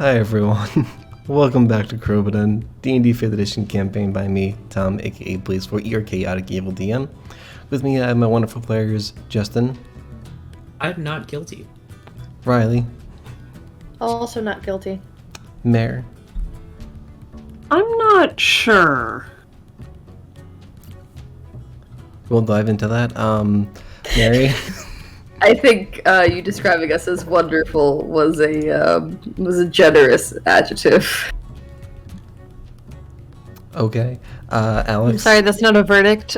Hi everyone, welcome back to Crobaton, D&D 5th edition campaign by me, Tom, aka BlazeFort, your chaotic evil DM. With me I have my wonderful players, Justin. I'm not guilty. Riley. Also not guilty. Mare. I'm not sure. We'll dive into that. Mary. I think you describing us as wonderful was a generous adjective. Okay. Alex. I'm sorry, that's not a verdict.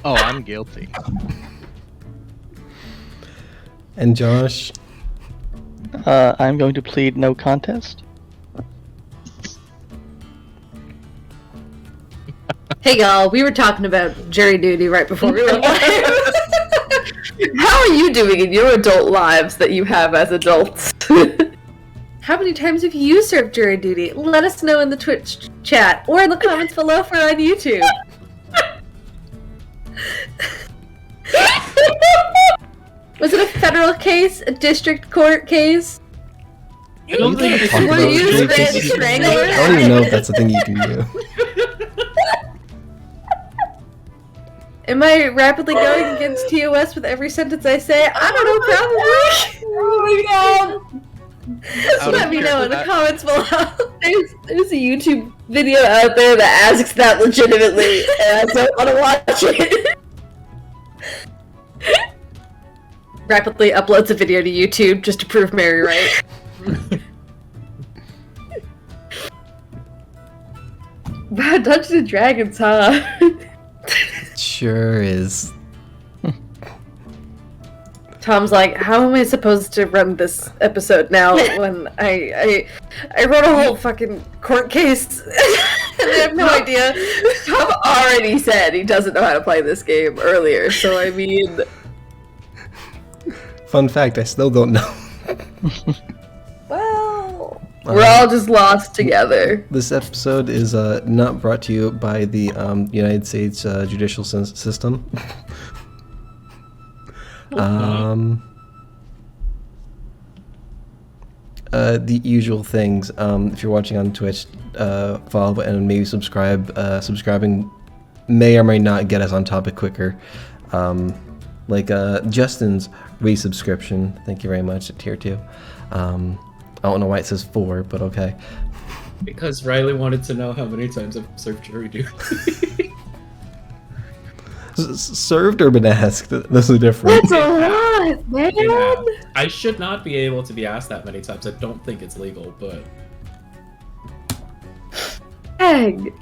Oh, I'm guilty. And Josh. I'm going to plead no contest. Hey y'all, we were talking about jury duty right before we went live. How are you doing in your adult lives that you have as adults? How many times have you served jury duty? Let us know in the Twitch chat or in the comments below for on YouTube. Was it a federal case? A district court case? I don't think it's Were you strangler? I don't even know if that's a thing you can do. Am I rapidly going against TOS with every sentence I say? I don't know, probably. Oh my god. Let me know in the comments below. There's a YouTube video out there that asks that legitimately, and I don't want to watch it. Rapidly uploads a video to YouTube just to prove Mary right. Wow, Dungeons and Dragons, huh? Sure is. Tom's like, how am I supposed to run this episode now when I wrote a whole fucking court case and I have no idea. Tom already said he doesn't know how to play this game earlier, so I mean... Fun fact, I still don't know. Well... We're all just lost together. This episode is not brought to you by the United States judicial system. The usual things. If you're watching on Twitch, follow and maybe subscribe. Subscribing may or may not get us on topic quicker. Like Justin's resubscription. Thank you very much at tier 2. I don't know why it says 4, but okay. Because Riley wanted to know how many times I've served jury duty. Served or been asked? That's the difference. That's a lot, man! Yeah. I should not be able to be asked that many times. I don't think it's legal, but... Egg!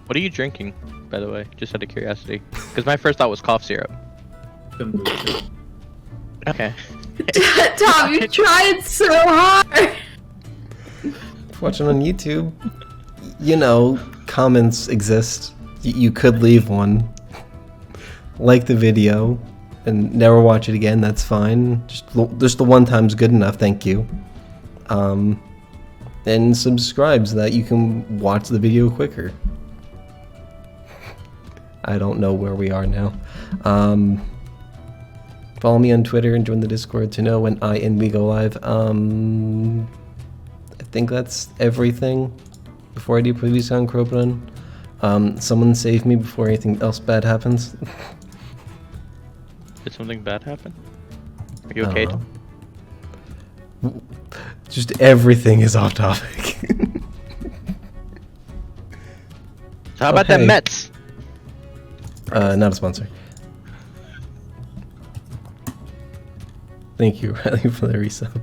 What are you drinking, by the way? Just out of curiosity. Because my first thought was cough syrup. Kombucha. Okay. Tom, you tried so hard! Watching on YouTube, you know, comments exist. You could leave one. Like the video and never watch it again, that's fine. Just the one time's good enough, thank you. And subscribe so that you can watch the video quicker. I don't know where we are now. Follow me on Twitter and join the Discord to know when I and we go live. I think that's everything. Before I do previews on Crobaton, someone save me before anything else bad happens. Did something bad happen? Are you okay? Just everything is off topic. So how about the Mets? Not a sponsor. Thank you, Riley, for the resub.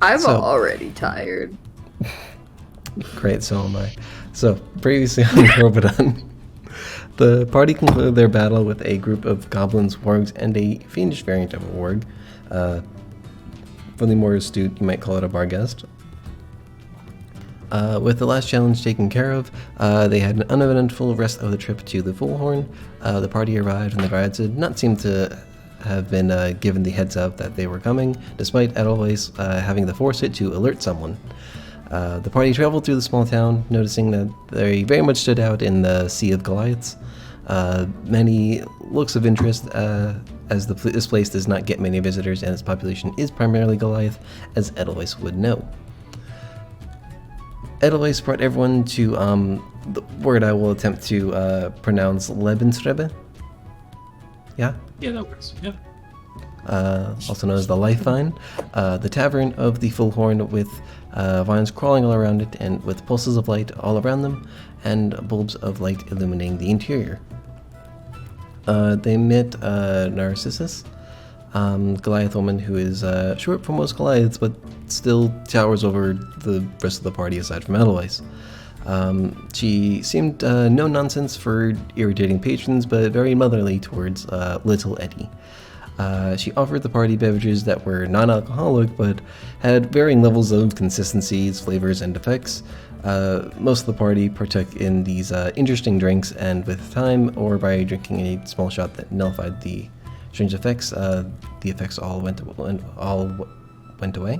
I'm already tired. Great, so am I. So, previously on Crobaton, the party concluded their battle with a group of goblins, wargs, and a fiendish variant of a warg. For the more astute, you might call it a barghest. With the last challenge taken care of, they had an uneventful rest of the trip to the Füllhorn. The party arrived and the guards did not seem to have been given the heads up that they were coming, despite always having the foresight to alert someone. The party traveled through the small town, noticing that they very much stood out in the sea of Goliaths. Many looks of interest, as this place does not get many visitors and its population is primarily Goliath, as Edelweiss would know. Edelweiss brought everyone to the word I will attempt to pronounce Lebensrebe. Yeah? Yeah, that works. Yeah. Also known as the Life Vine, the tavern of the Füllhorn, with vines crawling all around it and with pulses of light all around them and bulbs of light illuminating the interior. They met Narcissus, Goliath woman who is short for most Goliaths but still towers over the rest of the party aside from Edelweiss. She seemed no nonsense for irritating patrons, but very motherly towards little Eddie. She offered the party beverages that were non-alcoholic but had varying levels of consistencies, flavors, and effects. Most of the party partook in these interesting drinks, and with time, or by drinking a small shot that nullified the strange effects, the effects all went away.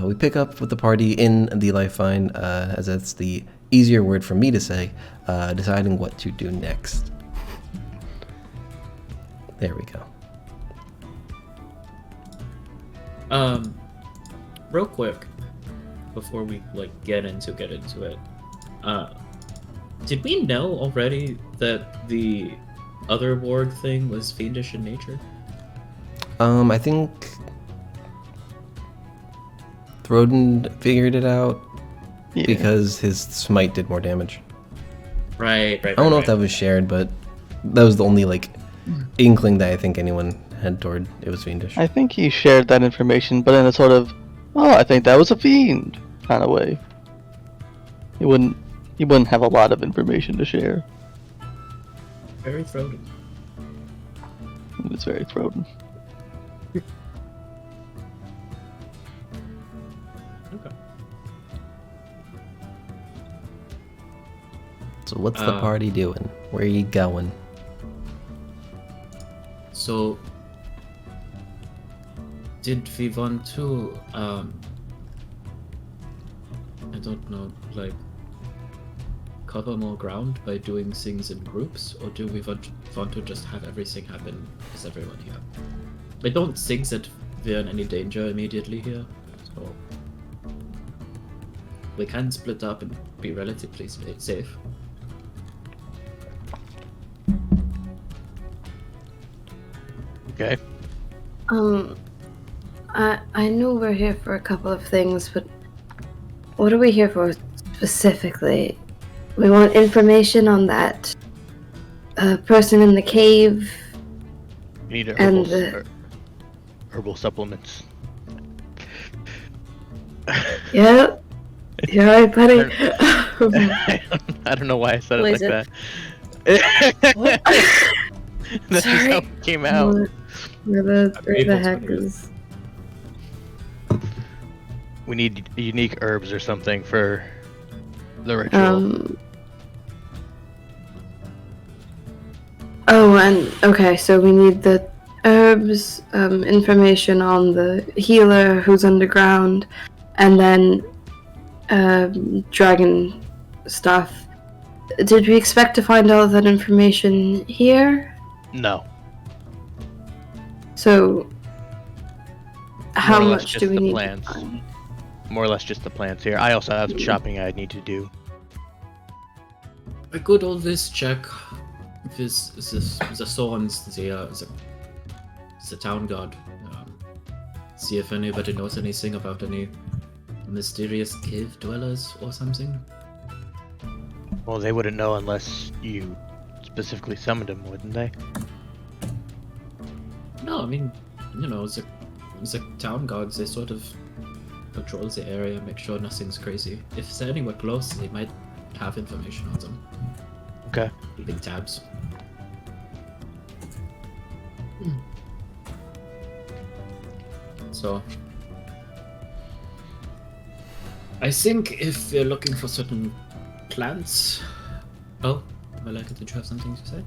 We pick up with the party in the Life Vine, as that's the easier word for me to say, deciding what to do next. There we go. Real quick, before we get into it, did we know already that the other warg thing was fiendish in nature? I think Throden figured it out because his smite did more damage. Right. I don't know if that was shared, but that was the only inkling that I think anyone had toward it was fiendish. I think he shared that information, but in a sort of, I think that was a fiend kind of way. He wouldn't have a lot of information to share. Very Throden. It's very Throden. Okay. So what's the party doing? Where are you going? So, did we want to, I don't know, cover more ground by doing things in groups, or do we want to just have everything happen as everyone here? I don't think that we're in any danger immediately here, so we can split up and be relatively safe. Okay. I know we're here for a couple of things, but what are we here for specifically? We want information on that person in the cave. We need herbal supplements. Yep. You're right, buddy. I don't know why I said it like that. That's just how it came out. Where the heck is... We need unique herbs or something for the ritual. Okay, so we need the herbs, information on the healer who's underground, and then dragon stuff. Did we expect to find all of that information here? No. So, how much do we need to find? More or less just the plants here. I also have shopping I need to do. I could always check the Thorns, the town guard. See if anybody knows anything about any mysterious cave dwellers or something. Well, they wouldn't know unless you specifically summoned them, wouldn't they? No, I mean, the town guards, they sort of patrol the area, make sure nothing's crazy. If they're anywhere close, they might have information on them. Okay. Keeping tabs. So, I think if we're looking for certain plants... Oh, Malika, did you have something to say?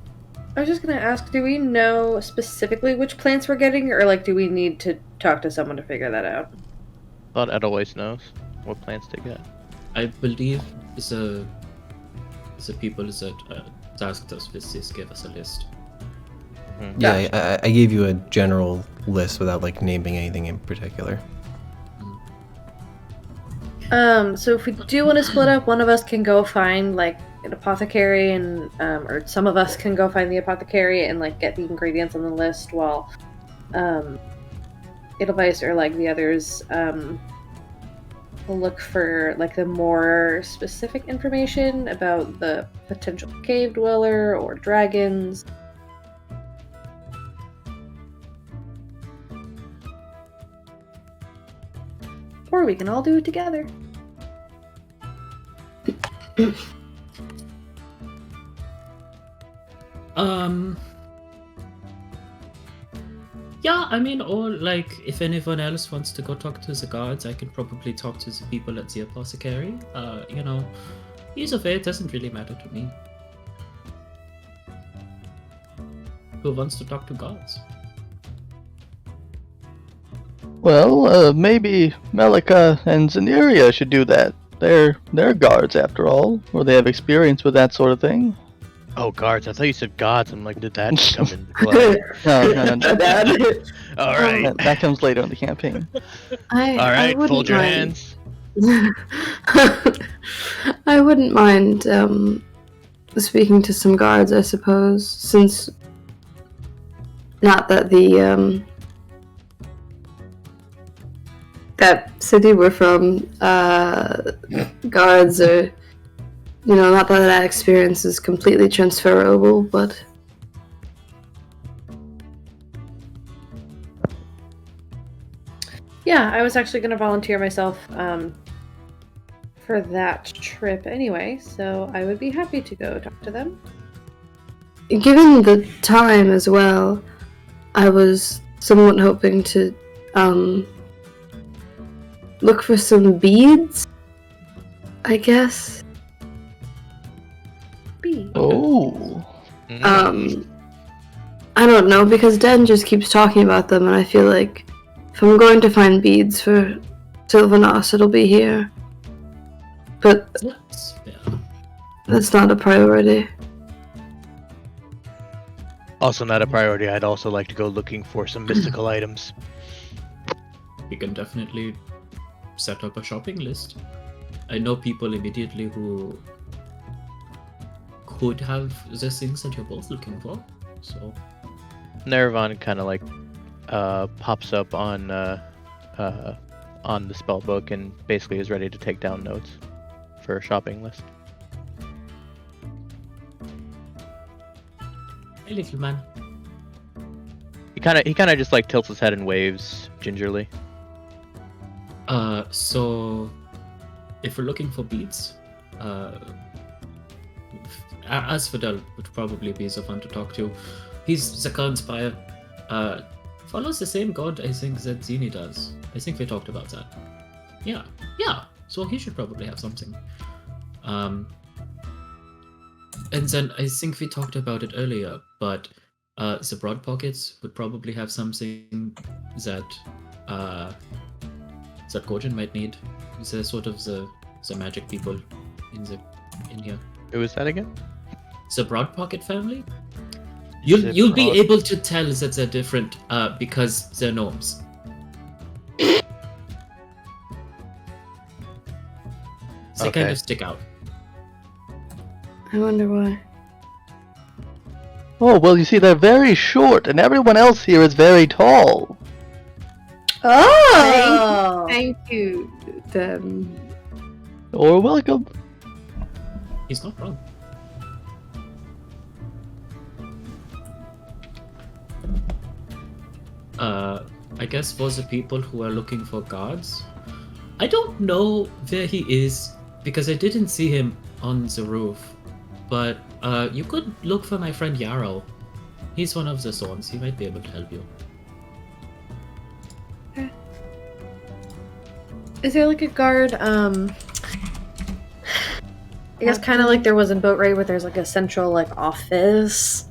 I was just gonna ask, do we know specifically which plants we're getting, or do we need to talk to someone to figure that out? I thought Edelweiss knows. what plans to get. I believe the people that tasked us with this gave us a list. Yeah, I gave you a general list without like naming anything in particular. So if we do want to split up, one of us can go find like an apothecary, and or some of us can go find the apothecary and like get the ingredients on the list, while Edelweiss or like the others will look for like the more specific information about the potential cave dweller or dragons. Or we can all do it together. Yeah, I mean, or like, if anyone else wants to go talk to the guards, I can probably talk to the people at the apothecary. You know, either way, it doesn't really matter to me. Who wants to talk to guards? Well, maybe Melika and Zaneria should do that. They're guards after all, or they have experience with that sort of thing. Oh, guards! I thought you said gods. I'm like, did that come into play? No. All right. That comes later in the campaign. All right, fold your hands. I wouldn't mind speaking to some guards, I suppose, since not that the that city we're from, guards are, you know, not that experience is completely transferable, but Yeah, I was actually going to volunteer myself for that trip anyway, so I would be happy to go talk to them. given the time as well, I was somewhat hoping to look for some beads, I guess. Be. Oh. I don't know, because Dan just keeps talking about them, and I feel like if I'm going to find beads for Sylvanas, it'll be here. But That's fair. that's not a priority. Also not a priority. I'd also like to go looking for some mystical items. We can definitely set up a shopping list. I know people immediately who could have the things that you're both looking for, so... Naravan kind of like pops up on the spell book and basically is ready to take down notes for a shopping list. Hey, little man. He kind of just like tilts his head and waves gingerly. So if we're looking for beads, Asphodel would probably be the one to talk to. He's the current spire. Follows the same god, I think, that Zini does. I think we talked about that. Yeah. So he should probably have something. And then I think we talked about it earlier, but the Broad Pockets would probably have something that that Gojin might need. They're sort of the magic people in here. Who is that again? The Broad Pocket family? You'll be able to tell that they're different because they're gnomes. They kind of stick out. I wonder why. Oh, well, you see, they're very short, and everyone else here is very tall. Oh! Thank you, Dan. You're welcome. He's not wrong. I guess for the people who are looking for guards, I don't know where he is because I didn't see him on the roof. But you could look for my friend Yarrow. He's one of the Zorns. He might be able to help you. Is there like a guard, I guess kind of like there was in Boat Raid where there's like a central like office,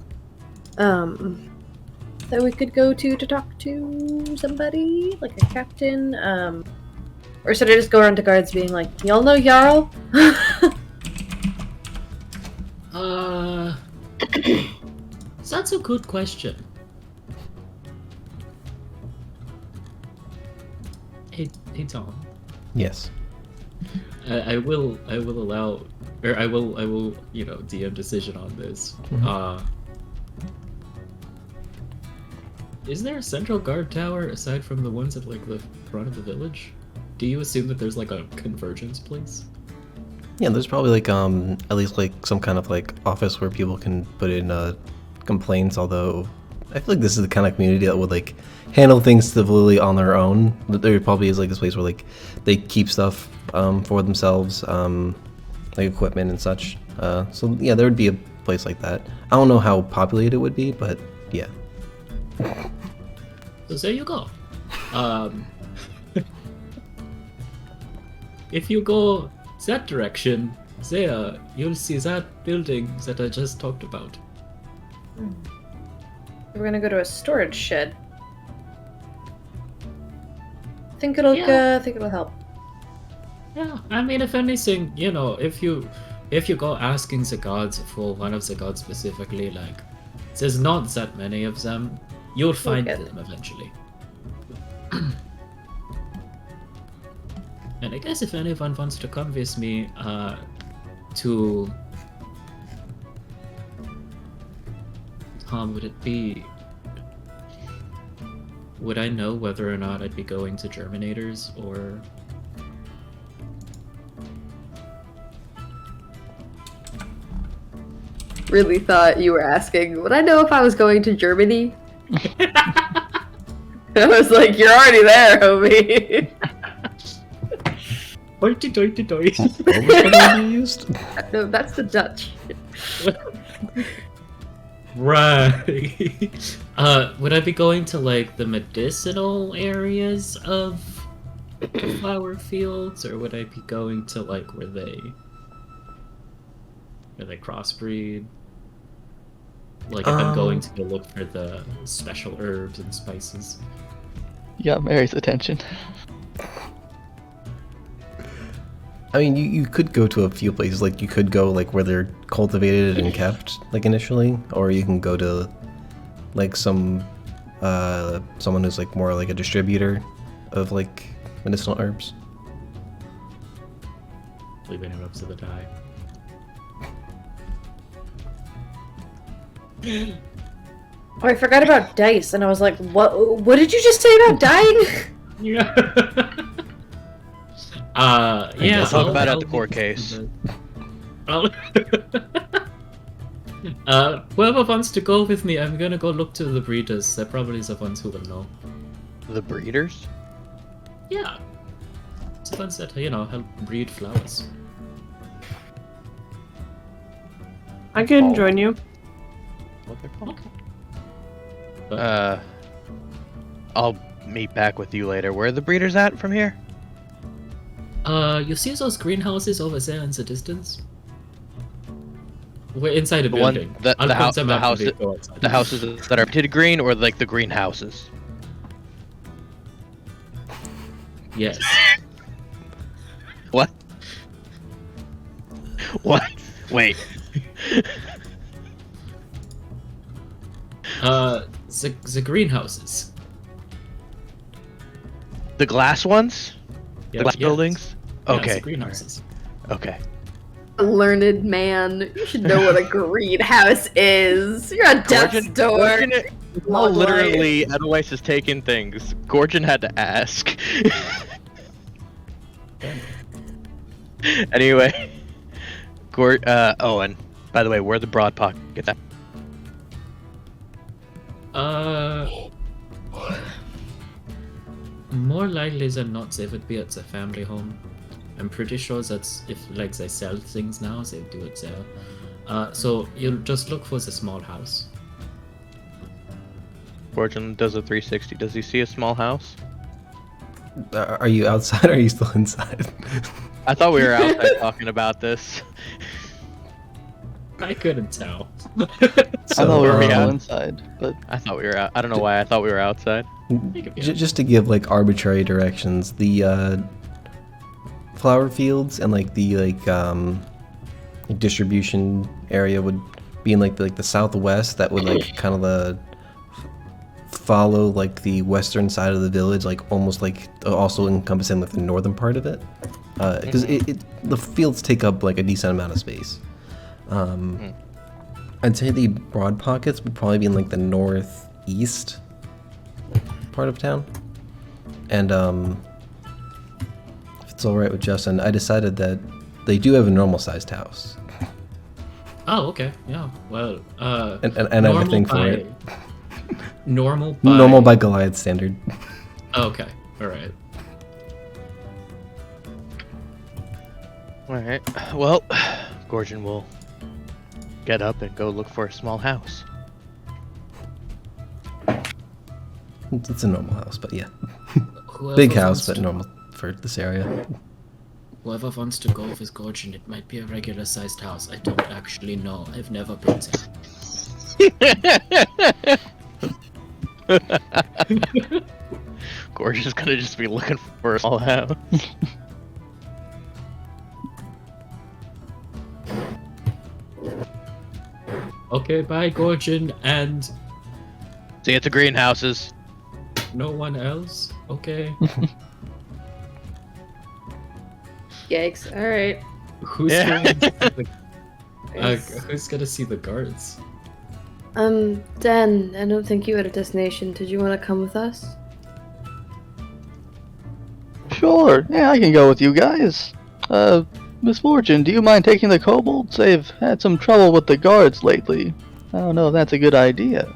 that we could go to talk to somebody, like a captain, or Or should I just go around to guards being like, y'all know Jarl? That's a good question. Hey Tom. Yes. I will allow, or I will, you know, DM decision on this. Is there a central guard tower aside from the ones at like the front of the village? Do you assume that there's like a convergence place? Yeah, there's probably like at least like some kind of like office where people can put in complaints. Although I feel like this is the kind of community that would like handle things civilly on their own. There probably is like this place where like they keep stuff for themselves, like equipment and such. So yeah, there would be a place like that. I don't know how populated it would be, but yeah. So there you go. If you go that direction, there you'll see that building that I just talked about. We're gonna go to a storage shed. Think it'll help. Yeah, I mean, if anything, you know, if you go asking the gods for one of the gods specifically, like, there's not that many of them, you'll find them eventually. And I guess if anyone wants to come with me, to... would it be... Would I know whether or not I'd be going to Germinators, or... Really thought you were asking, would I know if I was going to Germany? I was like, you're already there, homie. Doity doity doity. What was the word you used? No, that's the Dutch. Right. Would I be going to like the medicinal areas of the flower fields, or would I be going to like where they crossbreed? Like if I'm going to go look for the special herbs and spices. Yeah, Mary's attention. I mean, you could go to a few places. Like you could go like where they're cultivated and kept, like initially, or you can go to like someone who's like more like a distributor of like medicinal herbs. Leaving it up to the die. Oh, I forgot about dice, and I was like, what did you just say about dying? Yeah. Yeah, talk about it at the court case. Whoever wants to go with me, I'm gonna go look to the breeders. They're probably the ones who will know. The breeders? Yeah. It's the ones that, you know, help breed flowers. I can join you. What they're called? Okay. I'll meet back with you later. Where are the breeders at from here? You see those greenhouses over there in the distance? We're inside a The one, building. the I'll house, point them the out house, when we go outside. the houses that are painted green, or like the greenhouses? Yes. What? What? Wait. The greenhouses. The glass ones? Yeah, The glass yes. buildings? Yeah, Okay. the greenhouses. Okay. A learned man. You should know what a greenhouse is. You're a death's door. Well, literally, Edelweiss is taking things. Gorgon had to ask. Anyway, Owen. By the way, where the broad pocket at? More likely than not, they would be at the family home. I'm pretty sure that's if like they sell things now, they do it there. So you'll just look for the small house. Gorgon does a 360. Does he see a small house? Are you outside or are you still inside? I thought we were outside talking about this. I couldn't tell. I thought we were yeah. all inside, but I thought we were out. I don't know why I thought we were outside. Just to give like arbitrary directions, the flower fields, and like the distribution area would be in like the southwest. That would like kind of follow like the western side of the village, like almost like also encompassing like the northern part of it, because the fields take up like a decent amount of space. I'd say the broad pockets would probably be in like the northeast part of town. And if it's all right with Justin, I decided that they do have a normal sized house. Oh, okay. Yeah. Well, and I have a thing for it. Normal by Goliath standard. Okay. All right. Alright. Well, Gorgon will get up and go look for a small house. It's a normal house, but yeah. Whoever Big house, wants but to- normal for this area. Whoever wants to go with Gorgon, it might be a regular sized house. I don't actually know. I've never been there. Gorgon's gonna just be looking for a small house. Okay, bye, Gorgon, and See you at the greenhouses. no one else. Okay. Yikes. Alright. Who's Yeah. going to see who's gonna see the guards? Dan, I don't think you had a destination. Did you want to come with us? Sure, yeah, I can go with you guys. Miss Fortune, do you mind taking the kobolds? They've had some trouble with the guards lately. I don't know if that's a good idea.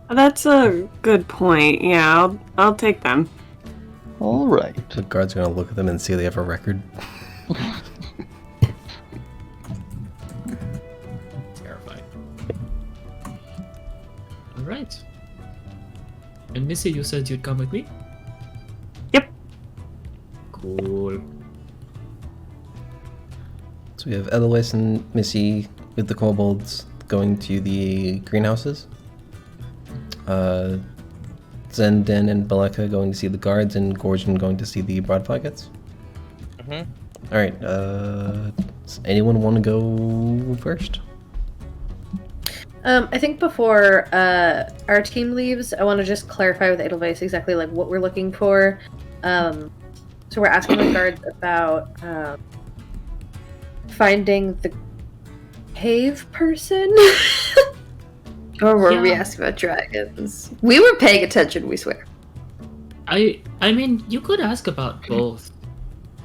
That's a good point. Yeah, I'll take them. Alright. The guard's gonna look at them and see they have a record. Terrifying. Alright. And Missy, you said you'd come with me? Yep. Cool. So we have Edelweiss and Missy with the kobolds going to the greenhouses. Zen, Den, and Baleka going to see the guards, and Gorgon going to see the broad pockets. Alright, does anyone want to go first? I think before our team leaves, I want to just clarify with Edelweiss exactly like what we're looking for. So we're asking the guards about finding the cave person. Or were we Yeah. asking about dragons? We were paying attention, we swear. I mean, you could ask about both.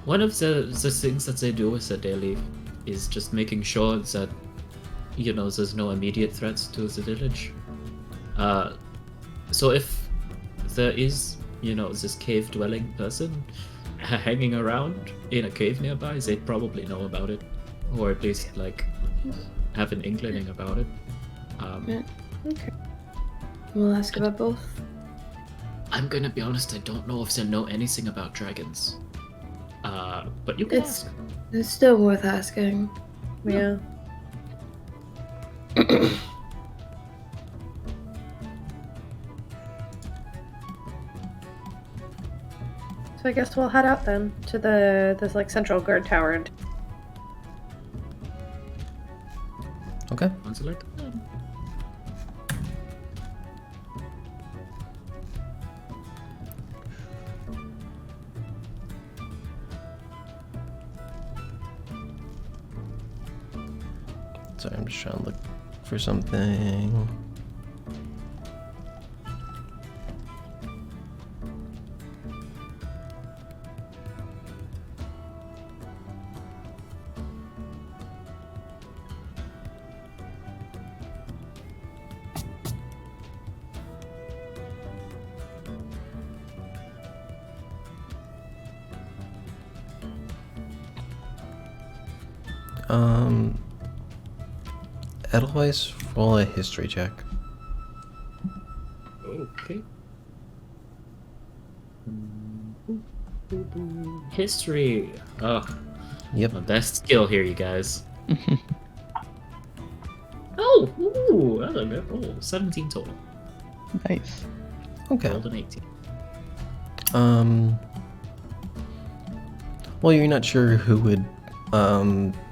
One of the things that they do with the daily is just making sure that, you know, there's no immediate threats to the village. So if there is, you know, this cave-dwelling person hanging around in a cave nearby, they'd probably know about it. Or at least, like, have an inkling about it. Okay. We'll ask about both. I'm gonna be honest, I don't know if they know anything about dragons. But you can It's- ask. It's still worth asking. Yeah. So I guess we'll head out then to this like central guard tower. And Okay. Sounds like a plan. Sorry, I'm just trying to look for something. Edelweiss, roll a history check. Okay. History. Oh, Yep. my best skill here, you guys. Oh, ooh, I don't know. Oh, 17 total. Nice. Okay. Rolled an 18. Well, you're not sure who would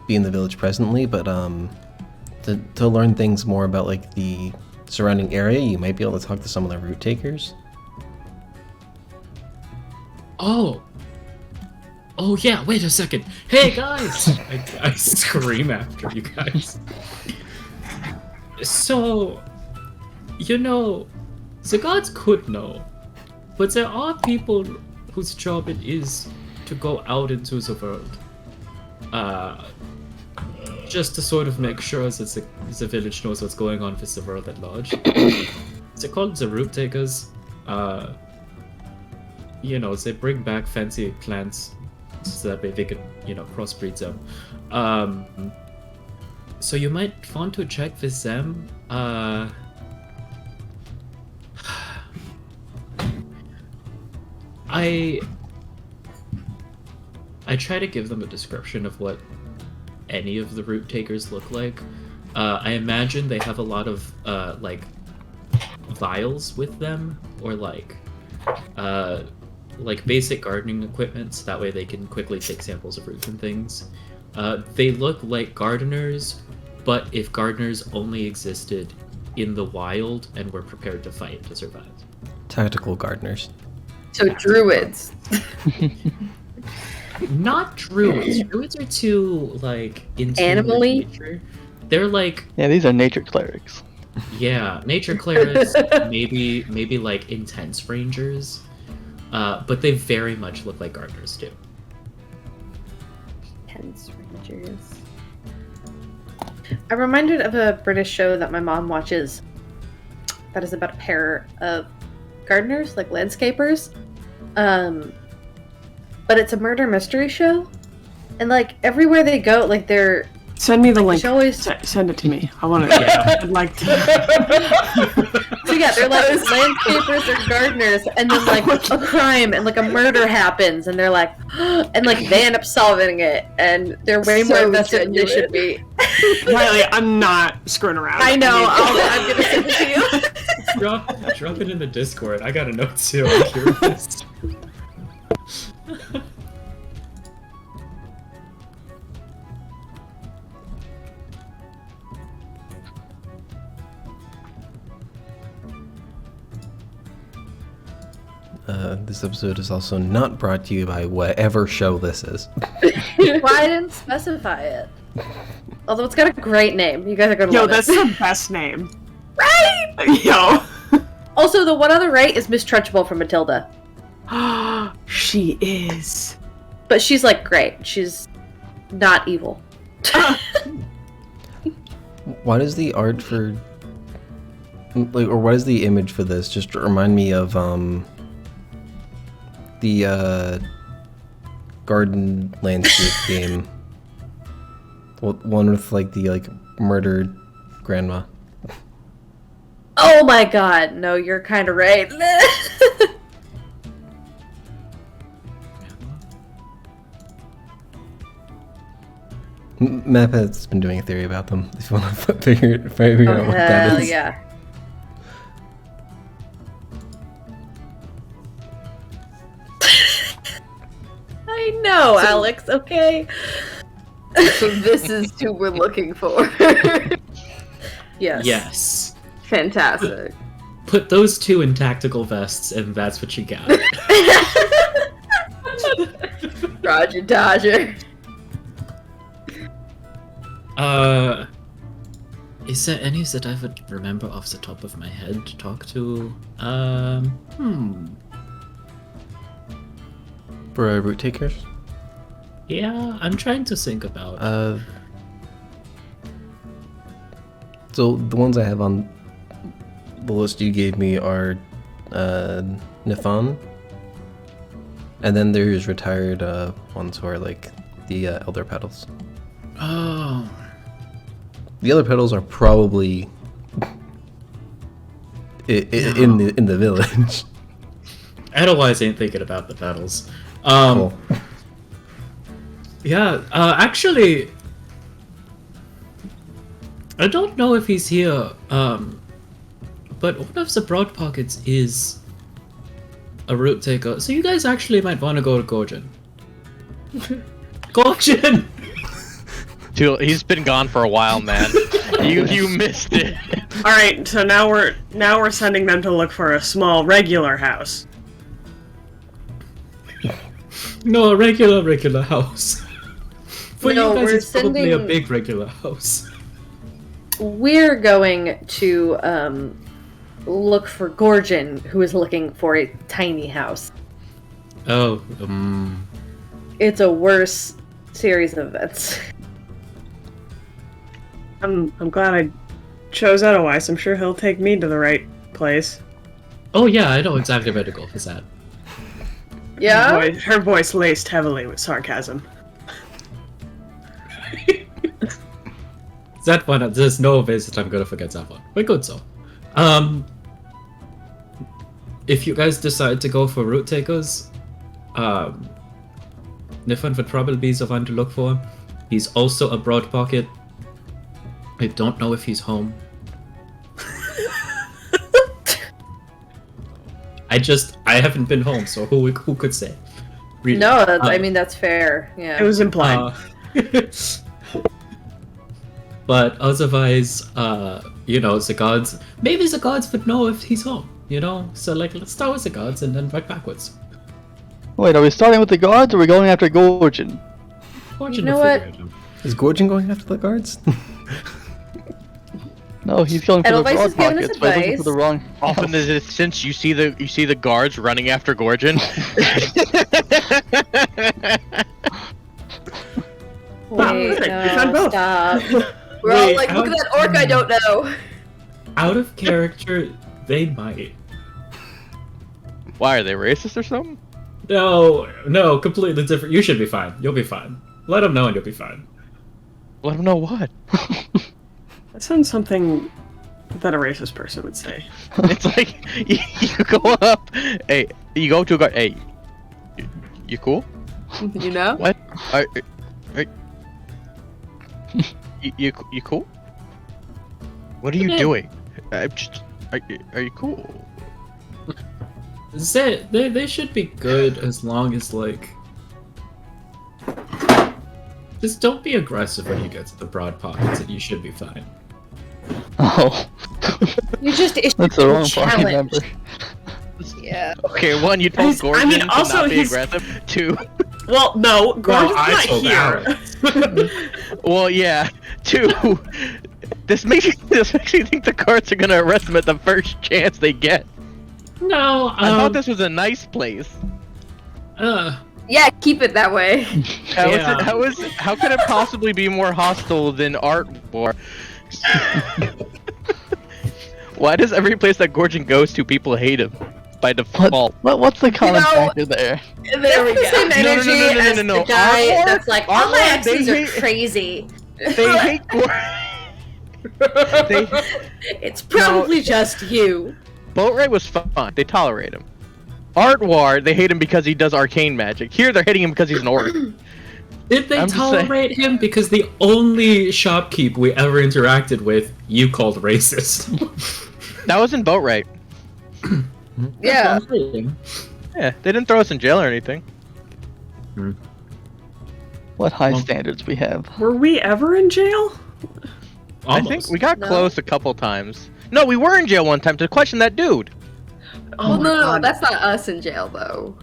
be in the village presently, but to learn things more about like the surrounding area, you might be able to talk to some of the root takers. Oh yeah, wait a second. Hey guys! I scream after you guys. So, the gods could know, but there are people whose job it is to go out into the world. Just to sort of make sure that the village knows what's going on with the world at large. They're called the root takers. They bring back fancy plants so that way they can, crossbreed them. So you might want to check with them. I try to give them a description of what any of the root takers look like. I imagine they have a lot of vials with them, or like basic gardening equipment, so that way they can quickly take samples of roots and things. They look like gardeners, but if gardeners only existed in the wild and were prepared to fight to survive. Tactical gardeners. So druids. Not druids. Druids are too in tune with Animal-y? nature. They're like, Yeah, these are nature clerics. yeah, nature clerics, maybe like intense rangers, but they very much look like gardeners too. Tense Rangers. I'm reminded of a British show that my mom watches that is about a pair of gardeners, like landscapers. But it's a murder mystery show. And everywhere they go, they're Send me the link. always... Send it to me. I want to. Yeah. I'd like to. So yeah, they're landscapers or gardeners, and then a crime and a murder happens, and they're and they end up solving it, and they're way more invested than they should be. Riley, I'm not screwing around. I know. I'm gonna send it to you. Drop it in the Discord. I gotta know too. I'm curious. This episode is also not brought to you by whatever show this is. Well, I didn't specify it. Although it's got a great name. You guys are gonna Yo, love that's it. the best name. Right? Yo. Also, the one on the right is Miss Trunchbull from Matilda. She is. But she's great. She's not evil. Why does the art for... or what is the image for this? Just remind me of, the, garden landscape game. One with, the, murdered grandma. Oh my god. No, you're kind of right. Map has been doing a theory about them. If you want to figure out what that Hell is. yeah. I know, Alex, okay? So this is who we're looking for. Yes. Yes. Fantastic. Put those two in tactical vests, and that's what you got. Roger Dodger. Is there any that I would remember off the top of my head to talk to? For root takers? Yeah, I'm trying to think about. So the ones I have on the list you gave me are Nifon, and then there's retired ones who are the Elder Petals. Oh. The Elder Petals are probably in the village. Otherwise, ain't thinking about the petals. Cool. Yeah, actually, I don't know if he's here, but one of the Broad Pockets is a root taker, so you guys actually might want to go to Gorgon. Gorgon! He's been gone for a while, man. You missed it. All right, so now we're sending them to look for a small regular house. No, a regular house. For No, you guys, we're it's probably a sending- big regular house. We're going to look for Gorgon, who is looking for a tiny house. Oh, It's a worse series of events. I'm glad I chose otherwise. I'm sure he'll take me to the right place. oh yeah, I know exactly where to go for that. Yeah? Her voice laced heavily with sarcasm. That one, there's no way that I'm gonna forget that one. But good so. If you guys decide to go for root takers, Niffin would probably be the one to look for. He's also a broad pocket. I don't know if he's home. I haven't been home, so who could say? Really. No, that's, I mean, that's fair. Yeah. It was implied. But otherwise, the gods. Maybe the gods would know if he's home. So let's start with the gods and then work backwards. Wait, are we starting with the guards or are we going after Gorgon? Fortune know to what? figure it out. Is Gorgon going after the guards? No, he's going for the Edelweiss broad is giving us pockets, but he's looking for advice. the wrong. Often is it since you see the guards running after Gorgon. Wait, We found no, both. stop. We're all Wait, like, look at that orc I don't know. Out of character, they might. Why are they racist or something? No, completely different. You should be fine. You'll be fine. Let them know and you'll be fine. Let them know what. That sounds something that a racist person would say. It's like you go up. Hey, you go to a guard. Hey, you cool? You know? What? Are you cool? What are you doing? I'm just. Are you cool? They should be good as long as just don't be aggressive when you get to the broad pockets and you should be fine. Oh, You just issued that's the a wrong party member. challenge. Yeah. Okay, one, you told I Gorgon mean, to also not be he's- aggressive. Two, Well, no, Gorgon's I not told here. well, yeah. Two, this makes you think the guards are gonna arrest him at the first chance they get. No, I thought this was a nice place. Yeah, keep it that way. How could it possibly be more hostile than Art War? Why does every place that Gorgon goes to, people hate him by default? What's the common know- factor there? There we The go. same No, energy as no. the guy Armor? that's like, all Armor, my they exes are hate- crazy. They hate Gorgon. It's probably just you. Boatwright was fine. They tolerate him. Art War, they hate him because he does arcane magic. Here, they're hating him because he's an orc. Did they I'm just saying. tolerate him? Because the only shopkeep we ever interacted with, you called racist. That was in Boatwright. Yeah. That's what I'm saying. Yeah, they didn't throw us in jail or anything. What high Well- standards we have. Were we ever in jail? I think Almost. we got No. close a couple times. No, we were in jail one time to question that dude. Well, my no, God. that's not us in jail, though.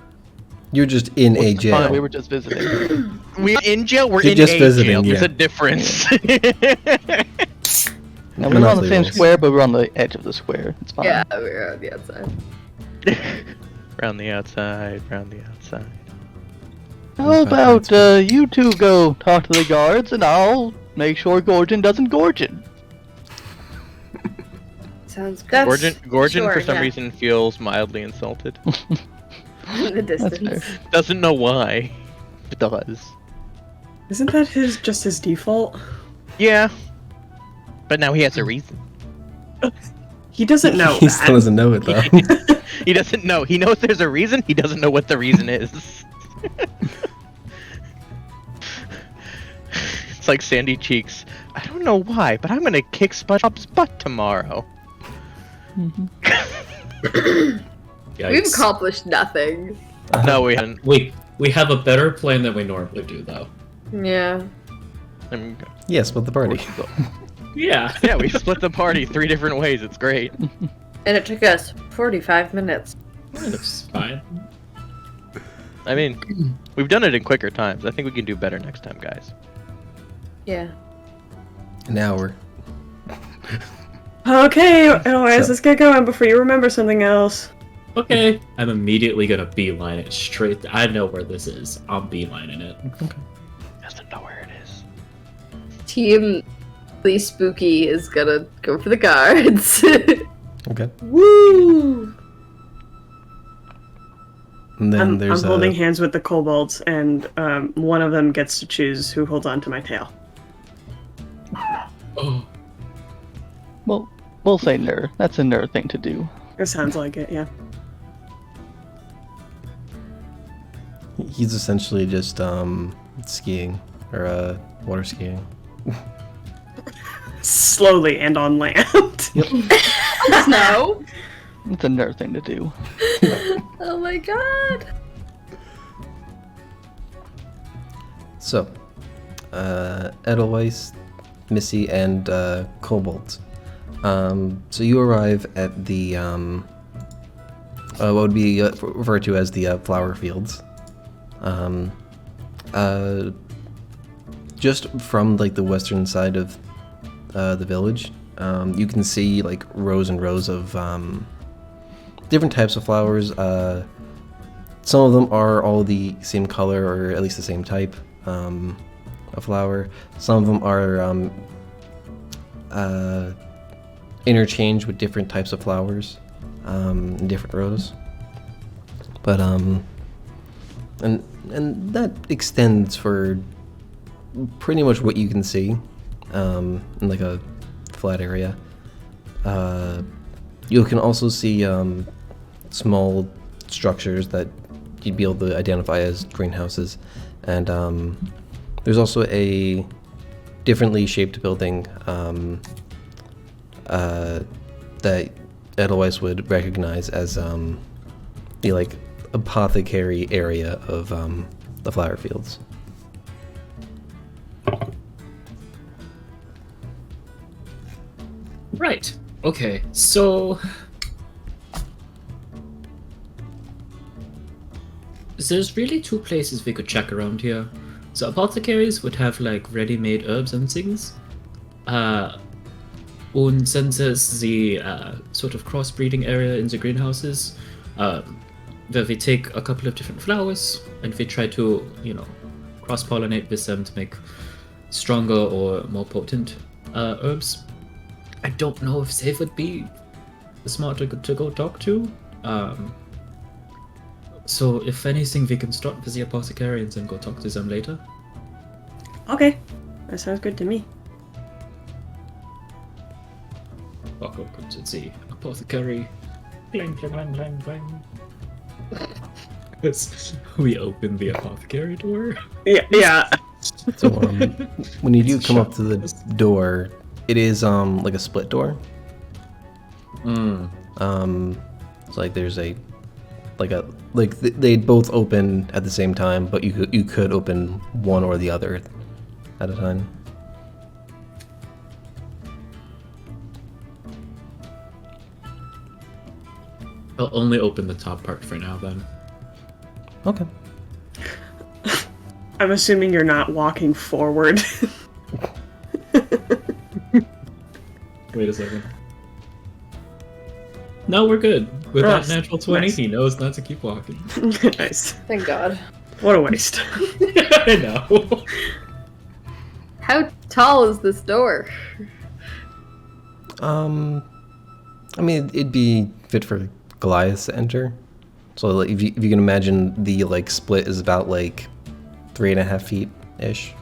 You're just in a Fine, jail. we were just visiting. We're in jail. We're You're in just a visiting, jail. There's yeah. a difference. Now, we were on the Monopoly same rules. square, but we're on the edge of the square. It's fine. Yeah, we were on the outside. Round the outside. Round the outside. How about you two go talk to the guards, and I'll make sure Gorgon doesn't Gorgon. Sounds good. That's Gorgon sure, for some yeah. reason feels mildly insulted. In the That's distance. fair. Doesn't know why, but does. Isn't that just his default? Yeah, but now he has a reason. He doesn't know He that. still doesn't know it though. He doesn't know. He knows there's a reason. He doesn't know what the reason is. It's like Sandy Cheeks. I don't know why, but I'm gonna kick SpongeBob's butt tomorrow. We've Yikes. accomplished nothing. No, we haven't. We We have a better plan than we normally do, though. Yeah. I mean, Yeah, split the party. Yeah. yeah, we split the party 3 different ways. It's great. And it took us 45 minutes. That's fine. I mean, we've done it in quicker times. I think we can do better next time, guys. Yeah. An hour. Okay, anyways, So- let's get going before you remember something else. Okay. I'm immediately gonna beeline it straight. I know where this is. I'm beelining it. Doesn't know where it is. Team Lee Spooky is gonna go for the guards. Okay. Woo! And then I'm there's holding hands with the kobolds, and one of them gets to choose who holds on to my tail. Oh. Well, we'll say Ner. That's a Ner thing to do. It sounds like it, yeah. He's essentially just skiing or water skiing. Slowly and on land. No. It's a Ner thing to do. Oh my god. So, Edelweiss, Missy, and Kobold. So you arrive at the what would be referred to as the flower fields. Just from like the western side of the village, you can see like rows and rows of different types of flowers. Some of them are all the same color, or at least the same type of flower. Some of them are interchanged with different types of flowers in different rows. But and that extends for pretty much what you can see in like a flat area. You can also see small structures that you'd be able to identify as greenhouses, and there's also a differently shaped building that Edelweiss would recognize as the like apothecary area of the flower fields. Right. Okay. So there's really 2 places we could check around here. So apothecaries would have like ready-made herbs and things. And then there's the sort of crossbreeding area in the greenhouses, where we take a couple of different flowers and we try to, cross-pollinate with them to make stronger or more potent herbs. I don't know if they would be smart to go talk to. So if anything, we can start with the apothecarians and go talk to them later. Okay, that sounds good to me. I'll go to the apothecary. Clang, clang, clang, clang, clang. We open the apothecary door. Yeah. So when you do come up to the door, it is like a split door. It's like there's they both open at the same time, but you could open one or the other at a time. I'll only open the top part for now then. Okay. I'm assuming you're not walking forward. Wait a second. No, we're good. With Oh, that natural 20, nice. he knows not to keep walking. Nice. Thank God. What a waste. I know. How tall is this door? I mean, it'd be fit for Goliath to enter. So like, if you can imagine, the like split is about like 3.5 feet ish.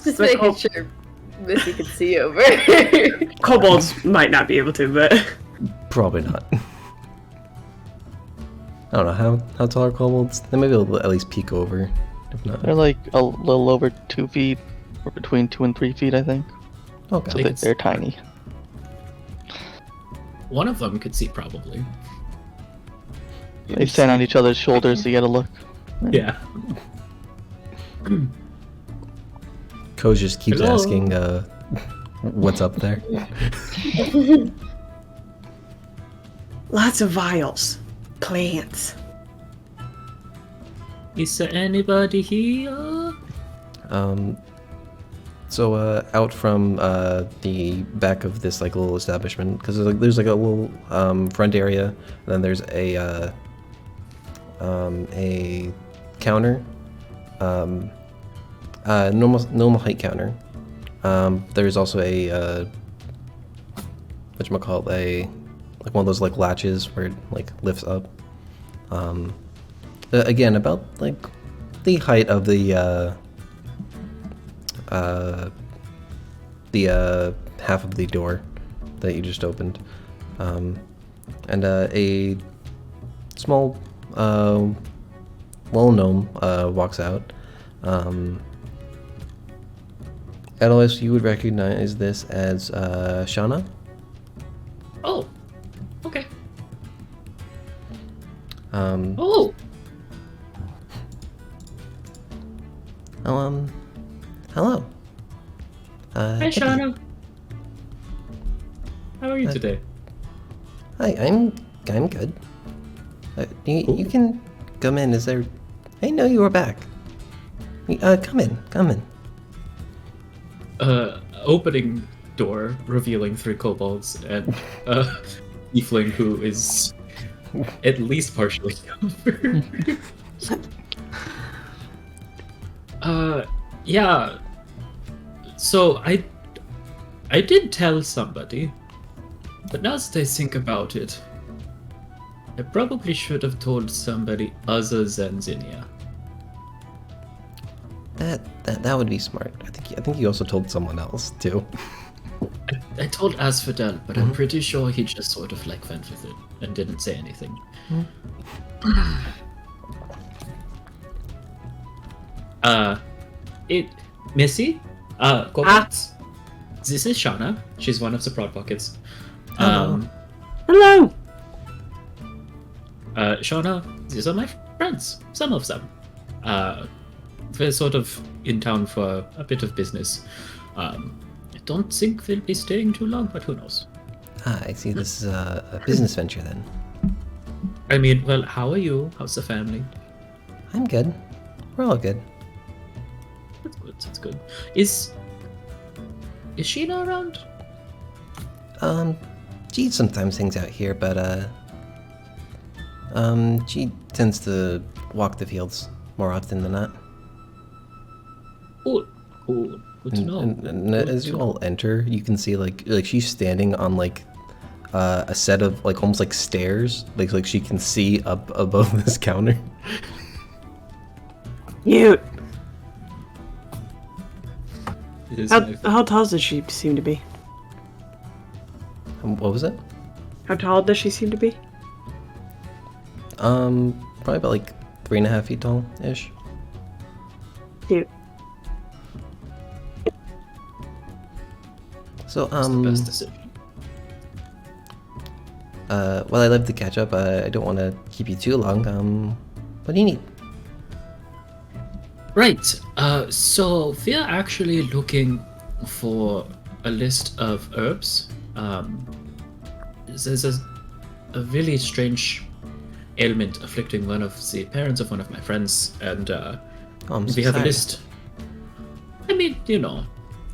Just The making col- sure Missy can see over. Kobolds might not be able to, but Probably not. I don't know how tall are kobolds. They might be able to at least peek over. If not, They're like a little over 2 feet, or between 2 and 3 feet, I think. okay. So Yes. they're tiny. One of them could see, probably. They stand on each other's shoulders to get a look. Yeah. Ko just keeps Hello? asking, what's up there? Lots of vials. Plants. Is there anybody here? So out from the back of this like little establishment, because there's like a little front area, and then there's a counter, normal height counter. There's also a whatchamacallit, like one of those like latches where it like lifts up. Again, about like the height of the half of the door that you just opened, and a small little gnome walks out. Otherwise, you would recognize this as Shauna. Oh. Okay. Oh. Hello. Hi, Shauna. How are you today? Hi, I'm good. You can come in. Is there? I didn't know you were back. Come in. Opening door, revealing 3 kobolds and tiefling who is at least partially covered. Yeah. So I did tell somebody, but now that I think about it, I probably should have told somebody other than Zinnia. That would be smart. I think you also told someone else too. I told Asphodel, but I'm pretty sure he just sort of like went with it and didn't say anything. Missy? Kobolds? This is Shauna. She's one of the prod pockets. Hello. Shauna, these are my friends. Some of them. They're sort of in town for a bit of business. I don't think they'll be staying too long, but who knows? I see. This is a business venture then. I mean, well, how are you? How's the family? I'm good. We're all good. That's good. Is Sheena around? She sometimes hangs out here, but she tends to walk the fields more often than not. Cool. Good to know. And as you all enter, you can see like she's standing on like a set of like almost like stairs, like she can see up above this counter. Cute. How How tall does she seem to be? What was it? How tall does she seem to be? Probably about like 3.5 feet tall ish. Cute. So the best decision. Well, I'd love to catch up. I don't want to keep you too long. What do you need? Right. So we're actually looking for a list of herbs. There's a really strange ailment afflicting one of the parents of one of my friends, and I'm so we have a sorry. list. I mean, you know,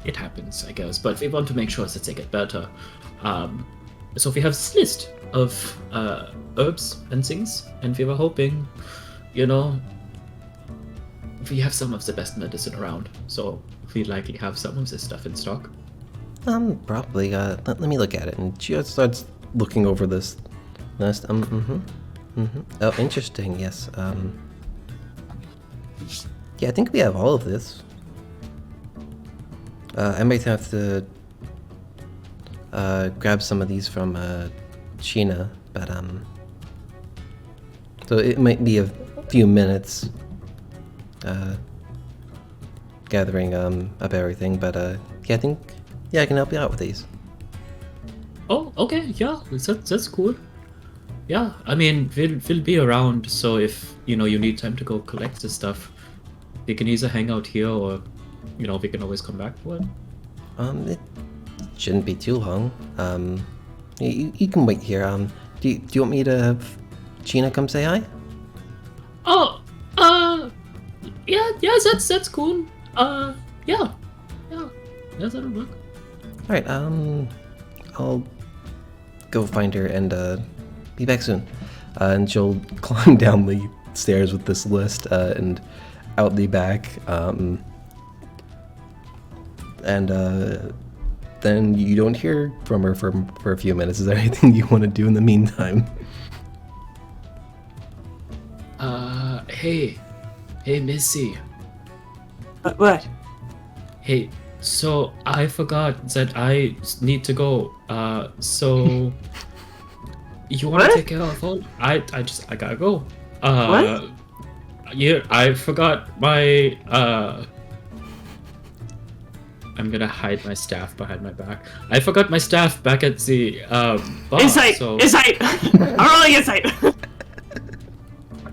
it happens, I guess, but we want to make sure that they get better. So we have this list of herbs and things, and we were hoping, you know, we have some of the best medicine around, so we likely have some of this stuff in stock. Probably. Let me look at it. And she starts looking over this list. Oh, interesting. Yes. Yeah, I think we have all of this. I might have to grab some of these from Sheena, but so it might be a few minutes gathering up everything, but yeah, I think I can help you out with these. Oh, okay, yeah, that's cool. yeah, I mean, we'll be around, so if, you need time to go collect the stuff, we can either hang out here or, we can always come back for it. It shouldn't be too long. You can wait here. Do you want me to have Gina come say hi? Oh, yeah, that's cool. Yeah, that'll work. Alright, I'll go find her and, be back soon. And she'll climb down the stairs with this list, and out the back, then you don't hear from her for a few minutes. Is there anything you want to do in the meantime? Hey, Missy. What? Hey, so I forgot that I need to go. So you want to take care of all? I gotta go. What? Yeah, I forgot my. I'm gonna hide my staff behind my back. I forgot my staff back at the bar. Insight! So... Insight! I'm rolling insight!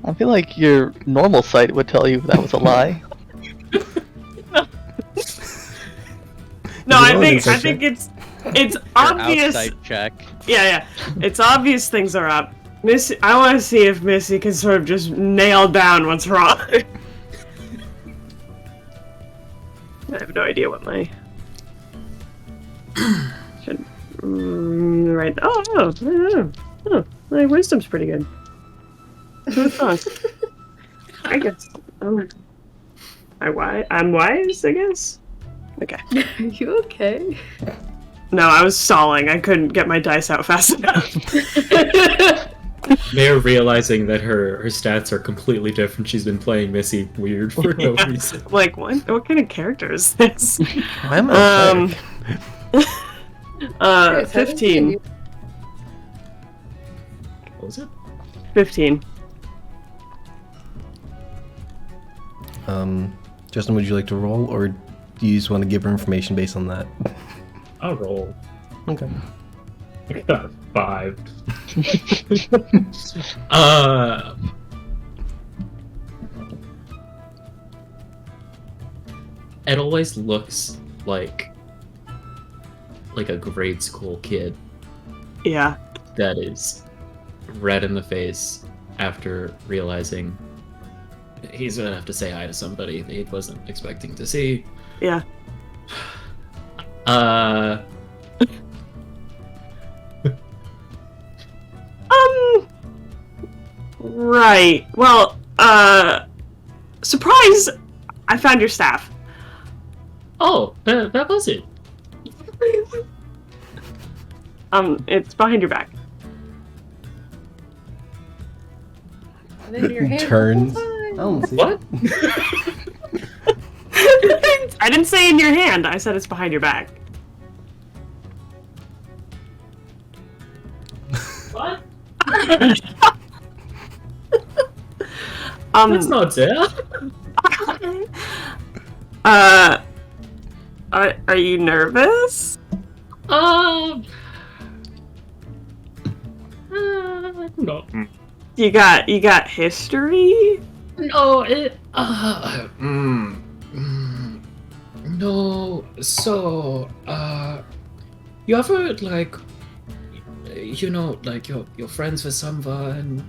I feel like your normal sight would tell you that was a lie. No, Is it I rolling insight think check? it's obvious. Outside check. Yeah. It's obvious things are up. Missy, I want to see if Missy can sort of just nail down what's wrong. I have no idea what my should right. Oh, my wisdom's pretty good. Who's on? I guess. I'm wise, I guess. Okay. Are you okay? No, I was stalling. I couldn't get my dice out fast enough. Mare realizing that her stats are completely different. She's been playing Missy weird for no reason. Like, what kind of character is this? Why am I a cleric? 15. What was it? 15. Justin, would you like to roll, or do you just want to give her information based on that? I'll roll. Okay. I got 5. It always looks like a grade school kid Yeah. that is red in the face after realizing he's gonna have to say hi to somebody that he wasn't expecting to see. Yeah. Right. Well, surprise! I found your staff. Oh, that was it. It's behind your back. And in your hand the Turns. whole time. Oh, see. What? I didn't say in your hand. I said it's behind your back. What? That's not there. Are you nervous? No. You got history? No, no. So, you ever like, like you're friends with someone,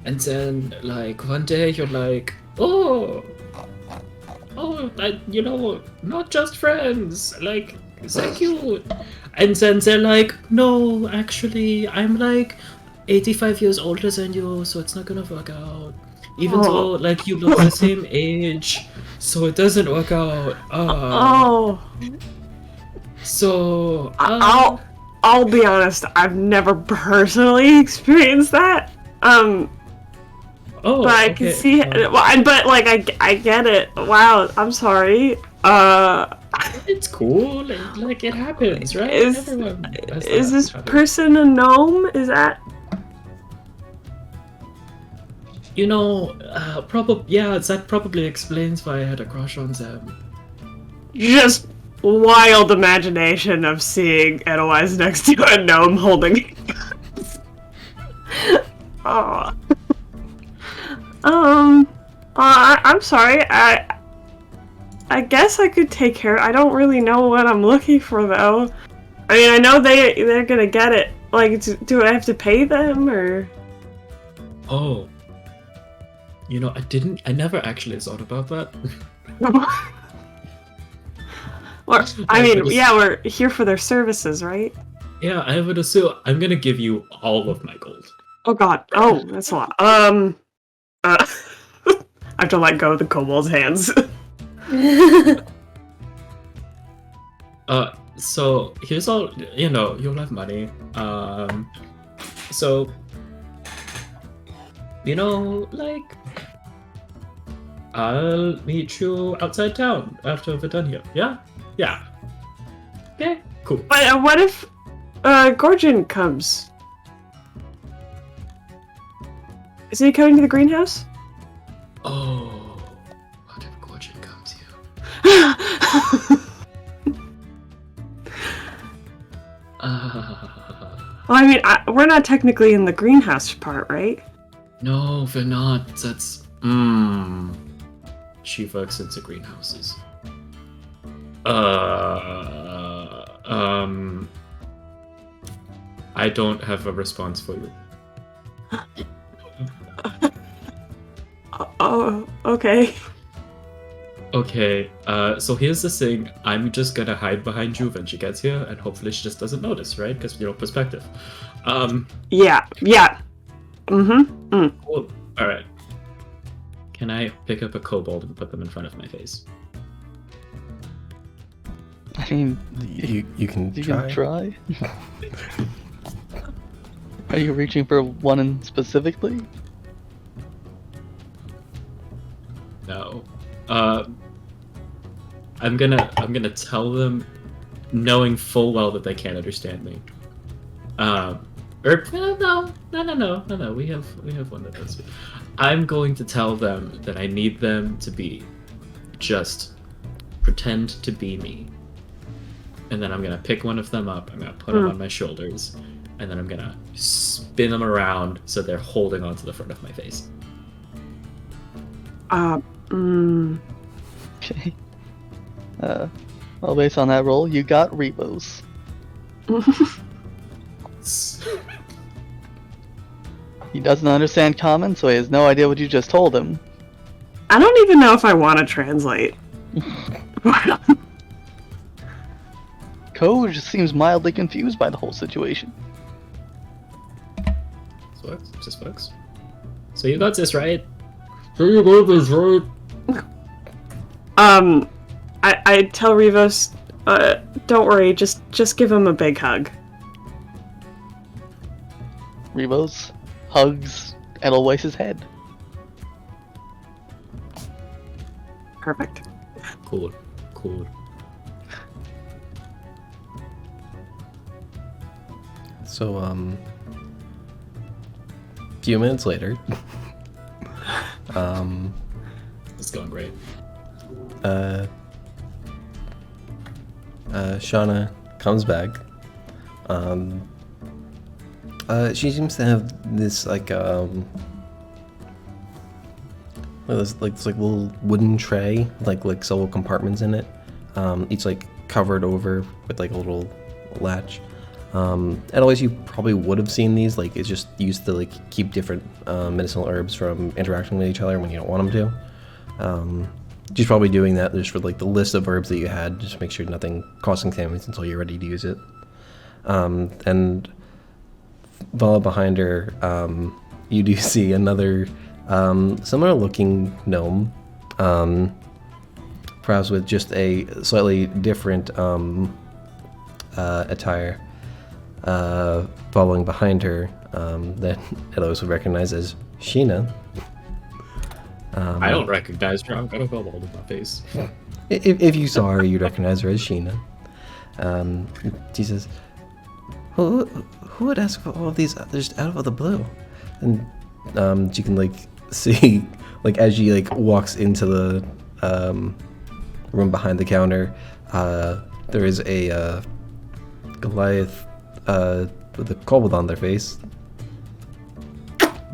and then like one day you're like, oh, not just friends, like so cute, and then they're like, no, actually, I'm like 85 years older than you, so it's not gonna work out. Even though, like, you look the same age, so it doesn't work out. So, I'll be honest. I've never personally experienced that. But I can see it. But like, I get it. Wow, I'm sorry. It's cool. Like it happens, right? Everyone has Is that this happen. person a gnome? Is that? That probably explains why I had a crush on them. Just wild imagination of seeing Edelweiss next to a gnome holding. Oh. I'm sorry. I guess I could take care. I don't really know what I'm looking for though. I mean, I know they're gonna get it. Like, do I have to pay them or? Oh. You know, I never actually thought about that. Or, I mean, yeah, we're here for their services, right? Yeah, I would assume I'm gonna give you all of my gold. Oh god. Oh, that's a lot. I have to let go of the kobold's hands. So here's all, you know, you'll have money. So, you know, like, I'll meet you outside town after we're done here. Yeah? Yeah. Okay, cool. But what if, Gorgon comes? Is he coming to the greenhouse? Oh, what if Gorgon comes here? Well, I mean, we're not technically in the greenhouse part, right? No, we're not. That's she works into greenhouses. I don't have a response for you. Oh, okay. Okay, so here's the thing. I'm just gonna hide behind you when she gets here, and hopefully she just doesn't notice, right? Because, you know, perspective. Yeah. Cool. Alright. Can I pick up a kobold and put them in front of my face? I mean, You can try. Are you reaching for one in specifically? No. I'm gonna tell them, knowing full well that they can't understand me. No. We have one that does. I'm going to tell them that I need them to be just pretend to be me, and then I'm gonna pick one of them up. I'm gonna put them on my shoulders, and then I'm gonna spin them around so they're holding onto the front of my face. Okay. Well, based on that roll, you got Rebos. He doesn't understand common, so he has no idea what you just told him. I don't even know if I want to translate. Ko just seems mildly confused by the whole situation. This works. So you got this, right? So you got this, right? I tell Rivos, don't worry, just give him a big hug. Rebos hugs Edelweiss's head. Perfect. Cool. So, a few minutes later, It's going great. Shauna comes back. She seems to have this like this little wooden tray, like several compartments in it. Each like covered over with like a little latch. Otherwise, you probably would have seen these. Like, it's just used to like keep different medicinal herbs from interacting with each other when you don't want them to. She's probably doing that just for like the list of herbs that you had, just to make sure nothing causing contaminants until you're ready to use it. And Vala behind her, you do see another similar looking gnome, perhaps with just a slightly different attire, following behind her, that Elos would recognize as Sheena. I don't recognize her. I've got a kobold in my face. If you saw her, you'd recognize her as Sheena. She says, Who would ask for all of these just out of the blue? And you can like see, like as she like walks into the room behind the counter, there is a Goliath with a kobold on their face.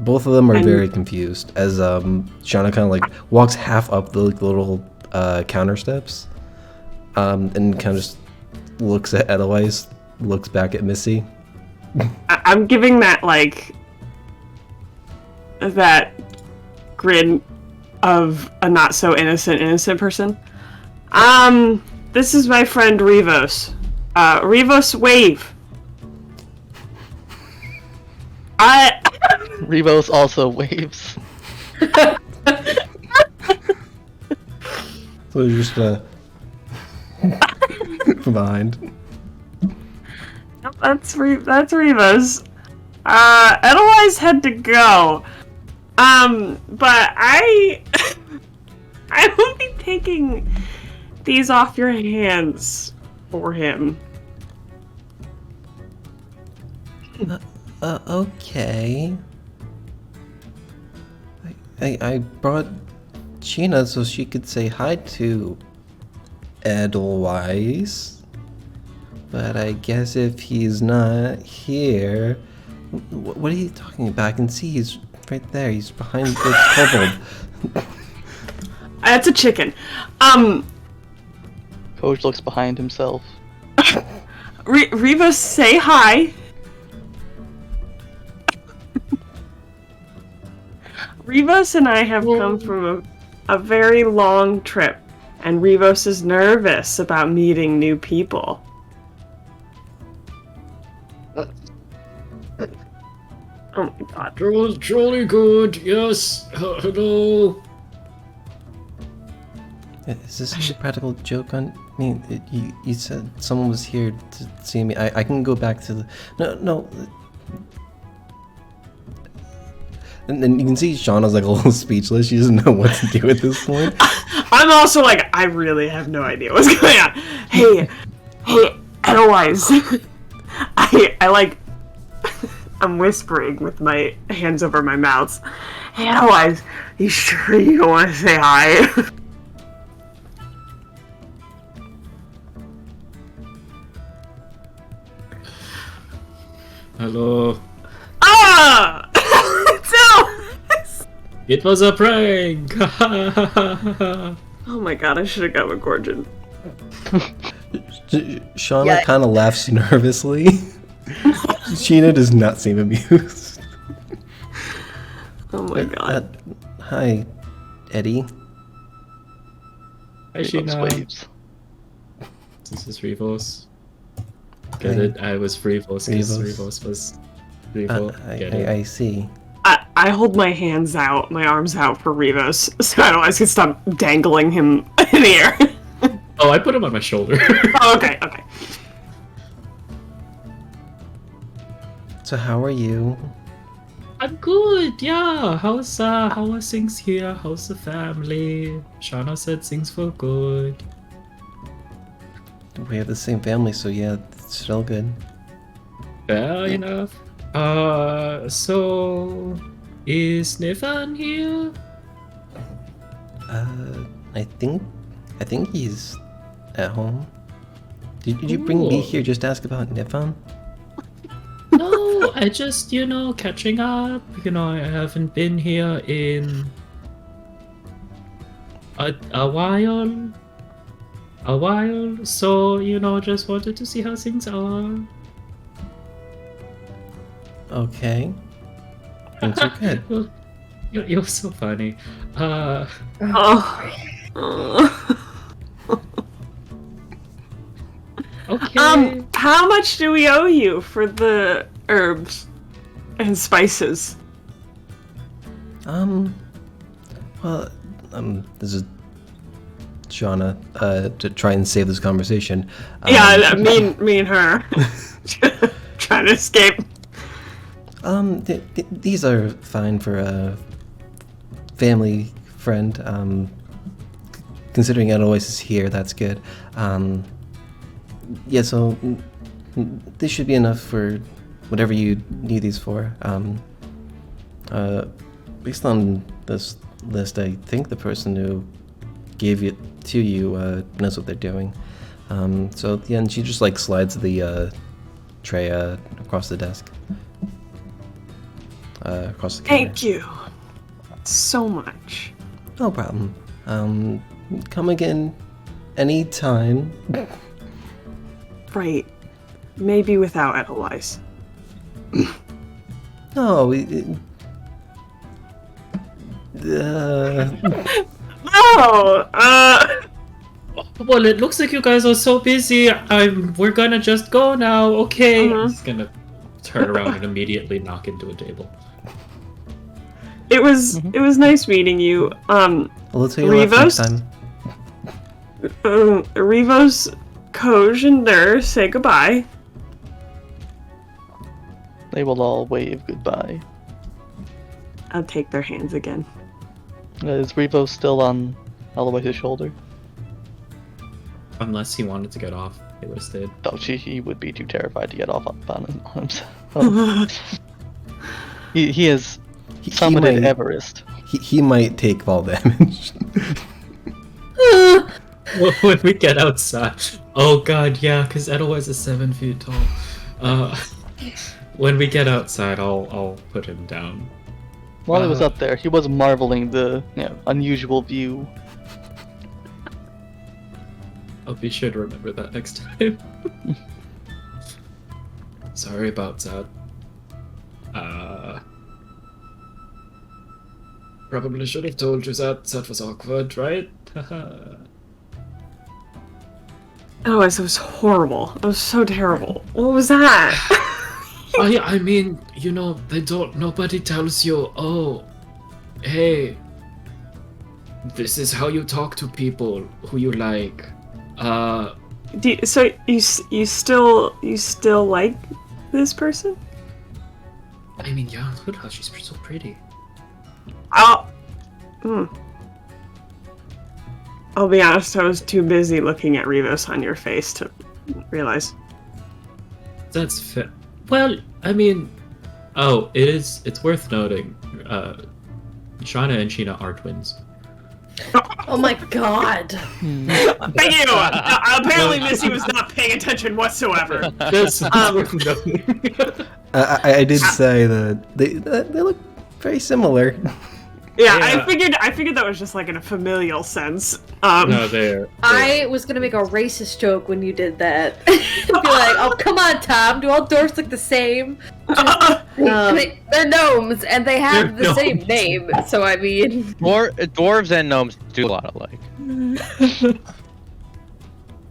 Both of them are very confused as Shauna kind of like walks half up the little counter steps, and kind of just looks at Edelweiss, looks back at Missy. I'm giving that like that grin of a not so innocent person. This is my friend Rivos. Rivos, wave. Rivos also waves. So just from behind. That's Rivos. Edelweiss had to go. But I will be taking these off your hands for him. Okay. I brought Sheena so she could say hi to Edelweiss. But I guess if he's not here... What are you talking about? I can see he's right there. He's behind the kobold. That's a chicken. Coach looks behind himself. Rivos, say hi. Rivos and I have come from a very long trip, and Rivos is nervous about meeting new people. Oh my god. It was jolly good, yes. Hello. Is this a practical joke on me? You said someone was here to see me. I can go back to the... No. And then you can see Shauna's like a little speechless. She doesn't know what to do at this point. I'm also like, I really have no idea what's going on. Hey, Edelweiss. I like... I'm whispering with my hands over my mouth. Hey, Edelweiss, you sure you don't want to say hi? Hello. Ah! It was a prank! Oh my god, I should have got McGorgon. Shauna kind of laughs nervously. Sheena does not seem amused. Oh my god. Hi, Eddie. Hi, Sheena. Waves. This is Rivos. Get it? I was Rivos because Rivos was Rivos. I see. I hold my hands out, my arms out for Rivos, so Edelweiss can stop dangling him in the air. Oh, I put him on my shoulder. Oh, okay. So how are you? I'm good, yeah. How are things here? How's the family? Shauna said things were good. We have the same family, so yeah, it's still good. Fair enough. So is Nifan here? I think he's at home. Did you bring me here just to ask about Nifan? No, I just, catching up. I haven't been here in a while. So, just wanted to see how things are. Okay. Things are good. You're so funny. Okay. How much do we owe you for the herbs and spices? This is Shauna, to try and save this conversation. Yeah, me and her. Trying to escape. These are fine for a family friend. Considering Edelweiss is here, that's good. Yeah, so this should be enough for whatever you need these for. Based on this list, I think the person who gave it to you knows what they're doing. So yeah, and she just like slides the tray across the desk. across the counter. Thank you so much. No problem. Come again anytime. Right. Maybe without Edelweiss. No, Well, it looks like you guys are so busy. We're gonna just go now, okay? He's gonna turn around and immediately knock into a table. It was nice meeting you. We'll tell you next time. Rivos, Koj, and Dur, say goodbye. They will all wave goodbye. I'll take their hands again. Is Revo still on Eloise's shoulder? Unless he wanted to get off, he would have stayed. Oh, he would be too terrified to get off on himself. He has summited Everest. He might take fall damage. Well, when we get outside... Oh god, yeah, because Edelweiss is 7 feet tall. When we get outside, I'll put him down. While he was up there, he was marveling the unusual view. I'll be sure to remember that next time. Sorry about that. Probably should have told you that. That was awkward, right? Oh, it was horrible. It was so terrible. What was that? I mean, you know, nobody tells you, oh, hey, this is how you talk to people who you like. So you still like this person? I mean, yeah, look how she's so pretty. I'll be honest, I was too busy looking at Rivos on your face to realize. That's fair. Well, I mean, it's worth noting, Shauna and Sheena are twins. Oh my god. Thank you! Apparently Missy was not paying attention whatsoever. That's worth noting. I did say that they look very similar. Yeah, I figured that was just like in a familial sense. No, they're... I was gonna make a racist joke when you did that. Be like, oh come on, Tom, do all dwarves look the same? They're gnomes and they have the same name, so I mean... Dwarves and gnomes do a lot alike.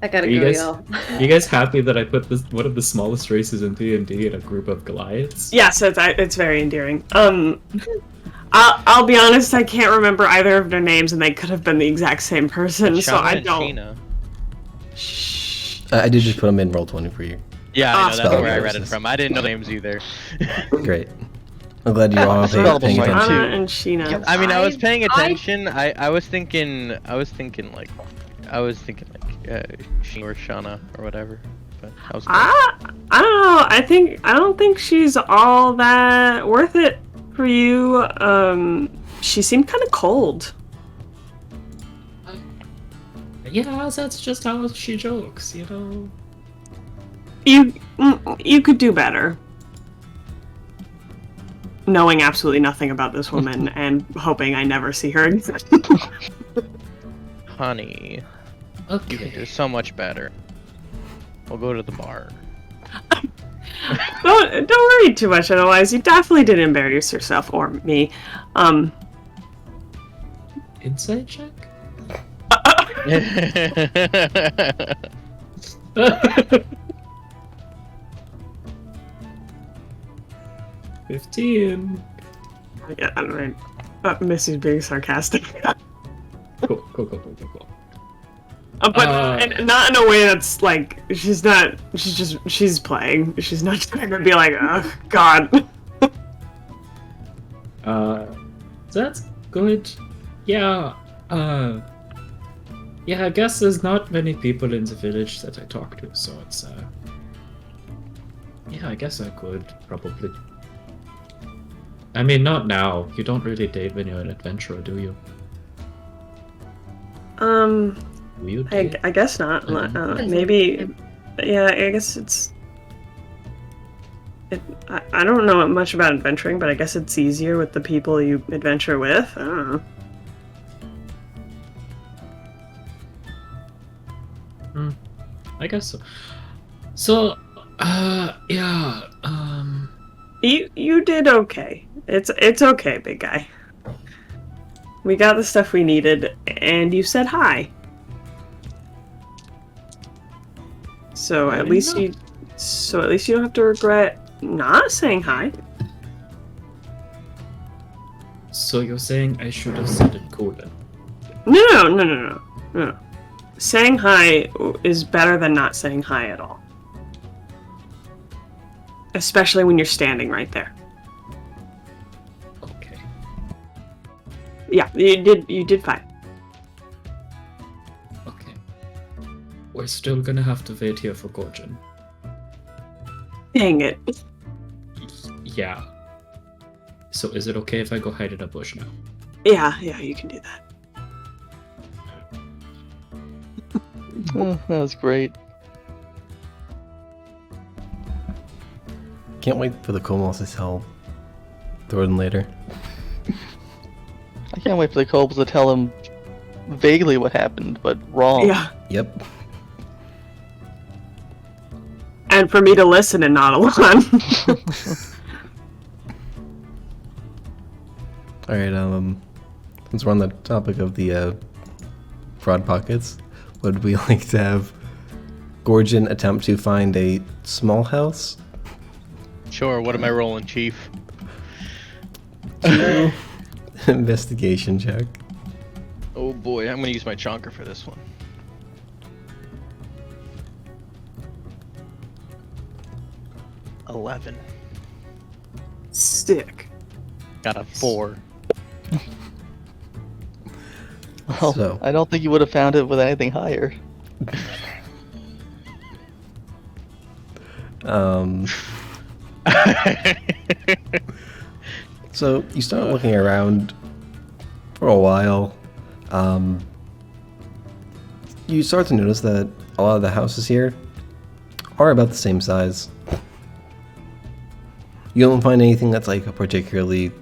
I gotta go, y'all. Are you guys happy that I put one of the smallest races in D&D in a group of Goliaths? Yes, it's very endearing. I'll be honest, I can't remember either of their names, and they could have been the exact same person, so I don't. I did just put them in Roll20 for you. Yeah, I know, that's where I read it from. I didn't know names either. Great. I'm glad you all paying attention. Anna and Sheena. I mean, I was paying attention. I was thinking like she or Shauna or whatever. But I don't know. I don't think she's all that worth it for you. She seemed kind of cold. Yeah, that's just how she jokes, you know. You could do better. Knowing absolutely nothing about this woman and hoping I never see her again. Honey, okay. You can do so much better. We'll go to the bar. Don't worry too much, otherwise you definitely didn't embarrass yourself or me. Insight check? 15. Yeah, I don't know. Missy's being sarcastic. Cool. But and not in a way that's like she's playing. She's not trying to be like, oh god. That's good. Yeah. Yeah, I guess there's not many people in the village that I talk to, so it's yeah, I guess I could probably. I mean, not now. You don't really date when you're an adventurer, do you? I guess not. Maybe. Yeah, I guess it's. I don't know much about adventuring, but I guess it's easier with the people you adventure with. I don't know. I guess so. So, yeah, You did okay. It's okay, big guy. We got the stuff we needed, and you said hi. So at least you don't have to regret not saying hi. So you're saying I should have said it cooler? No. Saying hi is better than not saying hi at all. Especially when you're standing right there. Okay. Yeah, you did fine. Okay. We're still gonna have to wait here for Gorgon. Dang it. Yeah. So is it okay if I go hide in a bush now? Yeah, you can do that. Oh, that was great. Can't wait for the kobolds to tell Thornton later. I can't wait for the kobolds to tell him vaguely what happened, but wrong. Yeah. Yep. And for me to listen and not alone. Alright, since we're on the topic of the fraud pockets, would we like to have Gorgon attempt to find a small house? Sure, what am I rolling, Chief? Investigation check. Oh boy, I'm gonna use my chonker for this one. $11. Sick. Got a 4. Well, So- I don't think you would have found it with anything higher. So you start looking around for a while. You start to notice that a lot of the houses here are about the same size. You don't find anything that's like particularly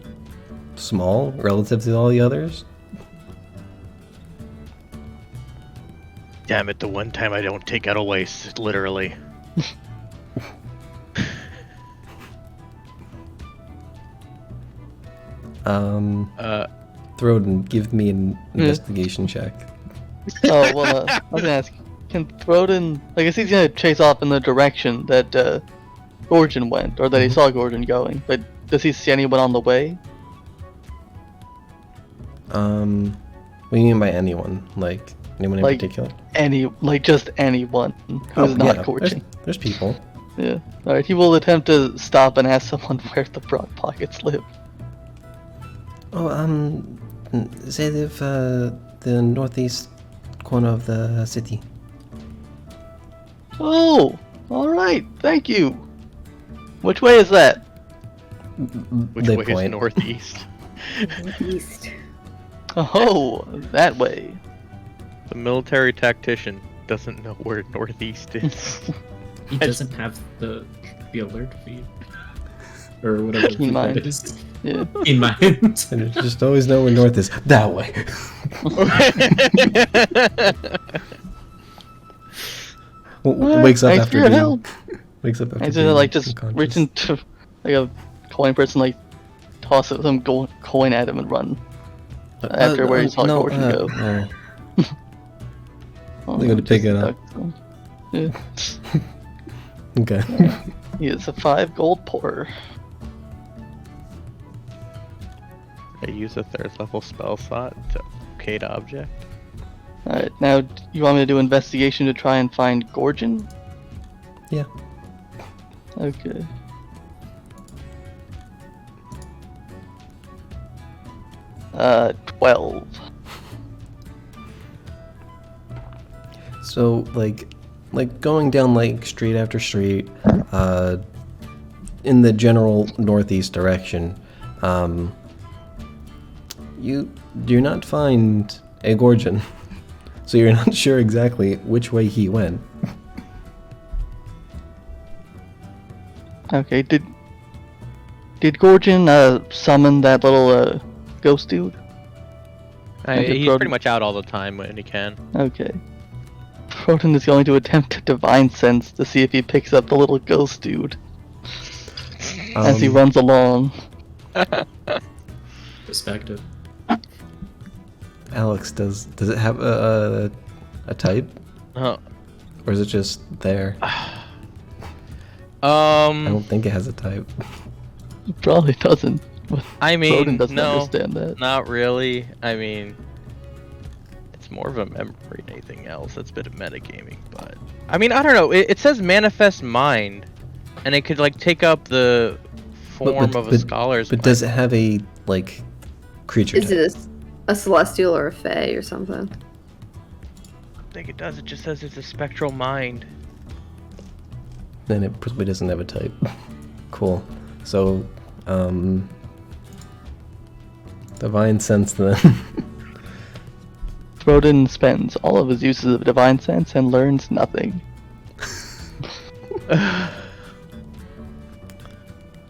small relative to all the others. Damn it, the one time I don't take out a waste, literally. Throden, give me an investigation check. Oh, well, I was gonna ask, can Throden, I guess he's gonna chase off in the direction that Gorgon went, or that he saw Gorgon going, but does he see anyone on the way? What do you mean by anyone? Like, anyone in Like, particular? Just anyone who's not Gorgon. There's people. Yeah. Alright, he will attempt to stop and ask someone where the broad pockets live. Oh, they live the northeast corner of the city. Oh, alright, thank you. Which way is that? Which They way is point. northeast? East. Oh, that way. The military tactician doesn't know where northeast is. He doesn't have the alert feed. Or whatever In mind. it is. Yeah. In mind. And you just always know where north is. That way. Wakes up Thanks after for your being, help. wakes up after And being so like just unconscious. reach into like a coin person, like toss some coin at him and run. After where he saw Gorgon go. No. Oh, They're gonna pick it up. Yeah. Okay. He is a 5 gold pourer. I use a 3rd level spell slot to locate object. Alright, now you want me to do investigation to try and find Gorgon? Yeah. Okay. Uh, 12. So like going down like street after street, in the general northeast direction, you do not find a Gorgon, so you're not sure exactly which way he went. Okay, did Gorgon summon that little ghost dude? He's pretty much out all the time when he can. Okay. Crobaton is going to attempt to divine sense to see if he picks up the little ghost dude as he runs along. Perspective. Alex, does it have a type? Oh. Or is it just there? I I don't think it has a type. It probably doesn't. mean, Crobaton doesn't no, understand that. not really. I mean, it's more of a memory than anything else. That's a bit of metagaming, but I mean, I don't know. It says manifest mind, and it could like take up the form of a scholar's But mind. does it have a like creature Is type? it a celestial or a fae or something? I think it does. It just says it's a spectral mind. Then it probably doesn't have a type. Cool. So, divine sense then. Crobaton spends all of his uses of divine sense and learns nothing.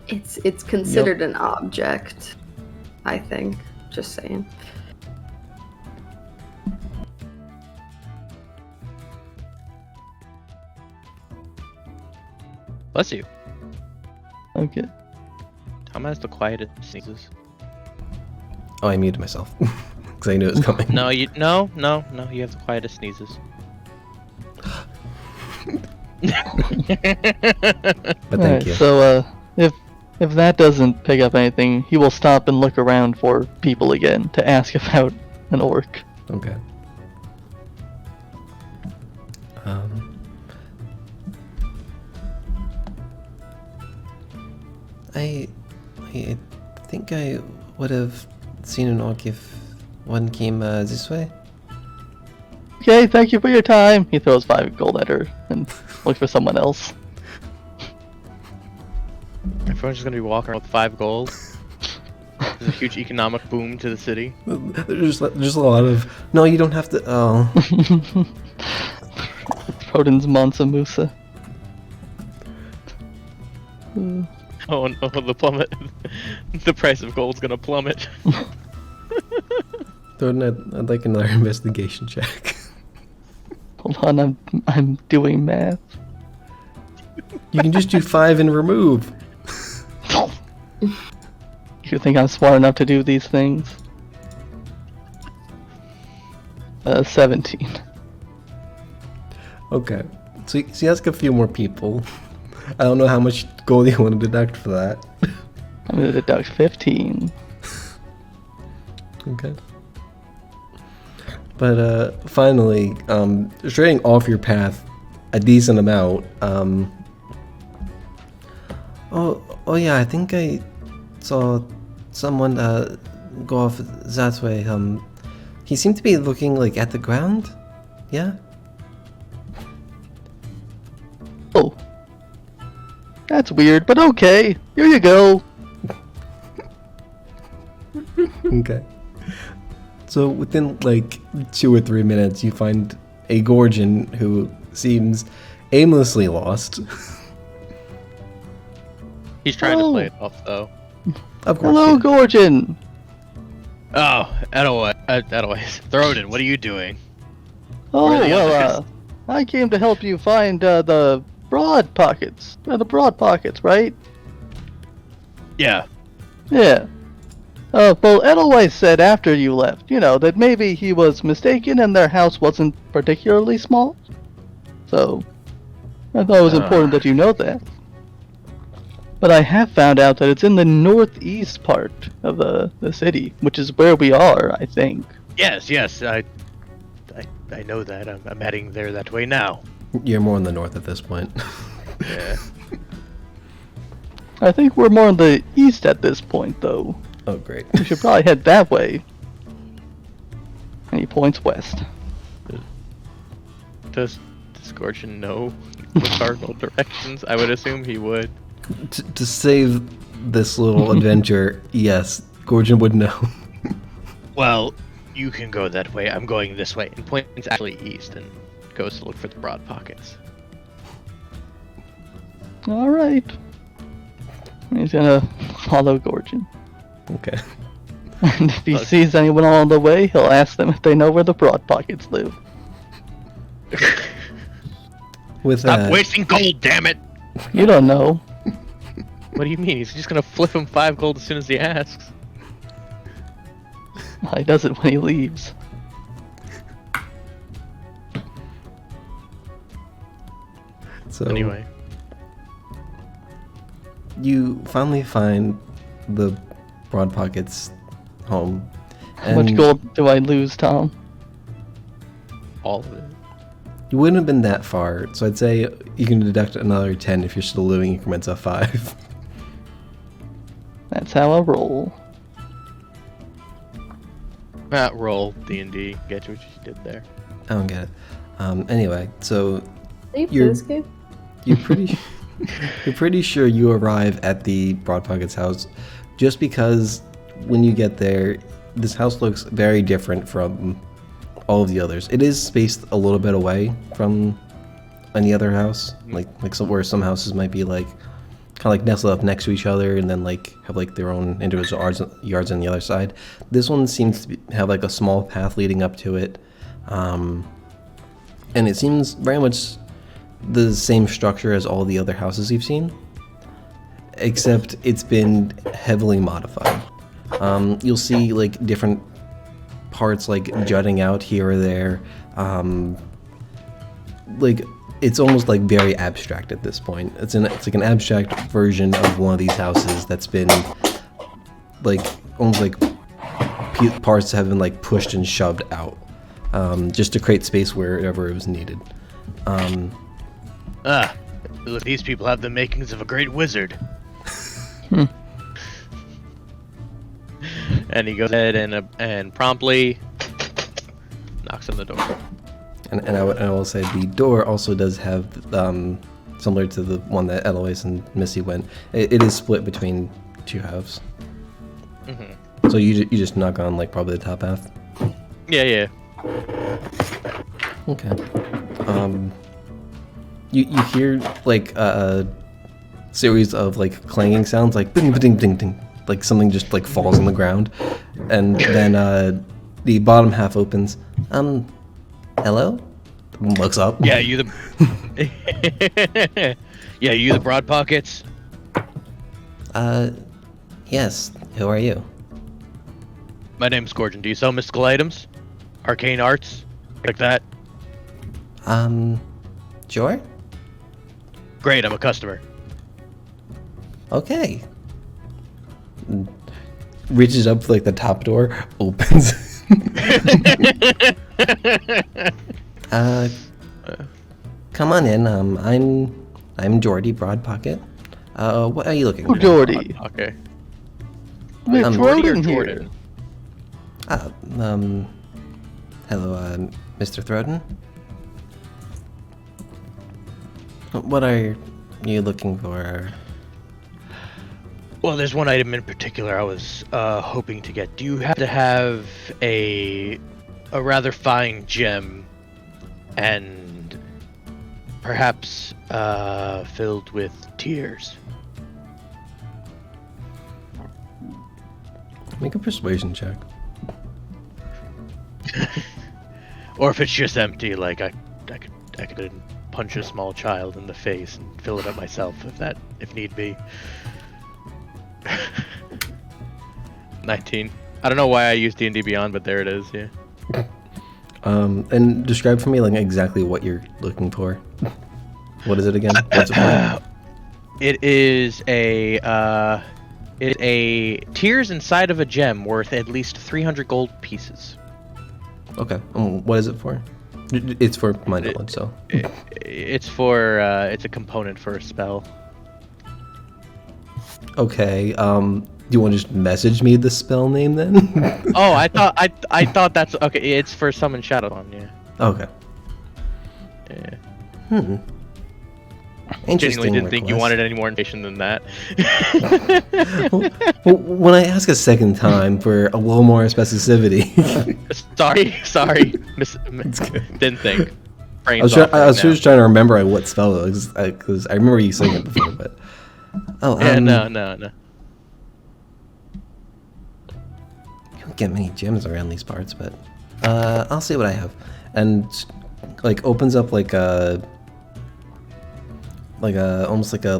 It's considered an object, I think. Just saying. Bless you. Okay. Tom has the quietest sneezes. Oh, I muted myself because I knew it was coming. No, you no. You have the quietest sneezes. But thank you. So, if that doesn't pick up anything, he will stop and look around for people again to ask about an orc. Okay. I think I would have seen an orc if one came this way. Okay, thank you for your time. He throws 5 gold at her and looks for someone else. Everyone's just gonna be walking around with 5 gold. There's a huge economic boom to the city. There's a lot of no. You don't have to. Oh. Crobaton's Mansa Musa. Oh no, the plummet. The price of gold's gonna plummet. Thornton, I'd like another investigation check. Hold on, I'm doing math. You can just do 5 and remove. You think I'm smart enough to do these things? 17. Okay. So you ask a few more people. I don't know how much gold you want to deduct for that. I'm gonna deduct 15. Okay. But finally, straying off your path a decent amount. Oh yeah, I think I saw someone go off that way. He seemed to be looking like at the ground. Yeah. Oh. That's weird, but okay. Here you go. Okay. So within like 2 or 3 minutes, you find a Gorgon who seems aimlessly lost. He's trying to play it off though. Of course. Hello, yeah. Gorgon. Oh, Edelweiss. Throden, what are you doing? Oh, Where are the well, others? I came to help you find the broad pockets. The broad pockets, right? Yeah. Yeah. Well, Edelweiss said after you left, that maybe he was mistaken and their house wasn't particularly small. So, I thought it was important that you know that. But I have found out that it's in the northeast part of the city, which is where we are, I think. Yes, I know that. I'm heading there that way now. You're more in the north at this point. Yeah. I think we're more in the east at this point, though. Oh, great. We should probably head that way. And he points west. Does Gorgon know the cardinal directions? I would assume he would. To save this little adventure, yes, Gorgon would know. Well, you can go that way. I'm going this way. And points actually east and goes to look for the broad pockets. All right. He's gonna follow Gorgon. Okay. And if he sees anyone on the way, he'll ask them if they know where the Broad Pockets live. With Stop wasting gold, damn it! You don't know. What do you mean? He's just gonna flip him 5 gold as soon as he asks. He does it when he leaves. So Anyway. you finally find the Broad Pockets home. How much gold do I lose, Tom? All of it. You wouldn't have been that far, so I'd say you can deduct another 10 if you're still doing increments of 5. That's how I roll. Roll D&D. Get you what you did there. I don't get it. Anyway, so Are you You're- this game? you're pretty you're pretty sure you arrive at the Broad Pockets house just because when you get there, this house looks very different from all of the others. It is spaced a little bit away from any other house, like where some houses might be like kind of like nestled up next to each other and then like have like their own individual yards on the other side. This one seems to have like a small path leading up to it, and it seems very much the same structure as all the other houses you've seen, except it's been heavily modified. You'll see like different parts like jutting out here or there. Like it's almost like very abstract at this point. It's like an abstract version of one of these houses that's been like almost like parts have been like pushed and shoved out, just to create space wherever it was needed. Look, these people have the makings of a great wizard. And he goes ahead and promptly knocks on the door. And I will say the door also does have, similar to the one that Eloise and Missy went, it is split between 2 halves. Mm-hmm. So you just knock on like probably the top half. Yeah. Okay. You hear like a series of like clanging sounds, like ding ding ding ding, like something just like falls on the ground, and then the bottom half opens. Hello? Looks up. Yeah, you the Yeah, you the Broad Pockets? Yes. Who are you? My name's Gorgon. Do you sell mystical items? Arcane arts? Like that? Sure. Great, I'm a customer. Okay. Reaches up for like the top door, opens. Come on in. I'm Jordy Broadpocket. What are you looking for? Jordy. Okay. It's Jordy or Roden here. Jordan? Hello, Mr. Throden. What are you looking for? Well, there's one item in particular I was hoping to get. Do you have to have a rather fine gem and perhaps filled with tears? Make a persuasion check. Or if it's just empty, like I could punch a small child in the face and fill it up myself if need be. 19. I don't know why I use D&D Beyond, but there it is. Yeah. And describe for me like exactly what you're looking for. What is it again? What's it for? It is a tears inside of a gem worth at least 300 gold pieces. Okay. What is it for? It's for my knowledge, so. It's for it's a component for a spell. Okay. Do you want to just message me the spell name then? Oh, I thought that's okay. It's for summon Shadowrun. Yeah. Okay. Yeah. Interesting. Genuinely didn't think you wanted any more information than that. Well, when I ask a second time for a little more specificity. sorry. Didn't think. I was just trying to remember what spell it was, because I remember you saying it before, but Oh, Yeah, no. you don't get many gems around these parts, but I'll see what I have. And like opens up like a almost like a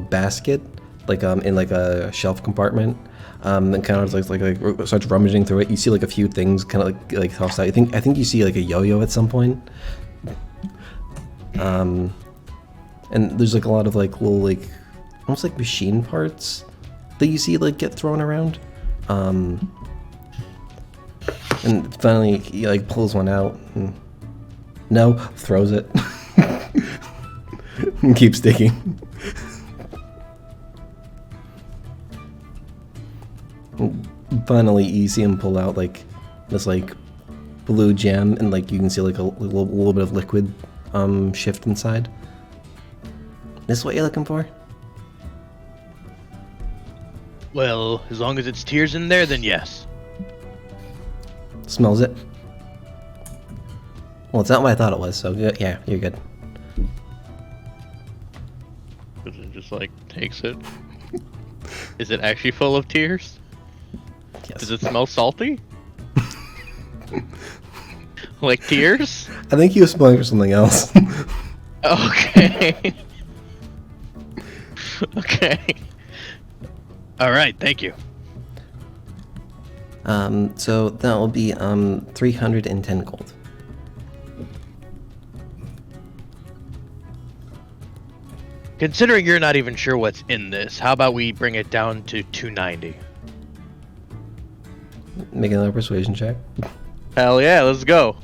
basket, like in like a shelf compartment. And kind of like starts rummaging through it. You see like a few things kind of like tossed out. I think you see like a yo-yo at some point. And there's like a lot of like little like almost like machine parts that you see like get thrown around. And finally he like pulls one out and throws it and keeps digging. Finally you see him pull out like this like blue gem, and like you can see like a little bit of liquid shift inside. This is what you're looking for? Well, as long as it's tears in there, then yes. Smells it? Well, it's not what I thought it was, so yeah, you're good. Does it just like takes it? Is it actually full of tears? Yes. Does it smell salty? Like tears? I think he was smelling for something else. Okay. Okay. Alright, thank you. So that will be 310 gold. Considering you're not even sure what's in this, how about we bring it down to 290? Make another persuasion check. Hell yeah, let's go.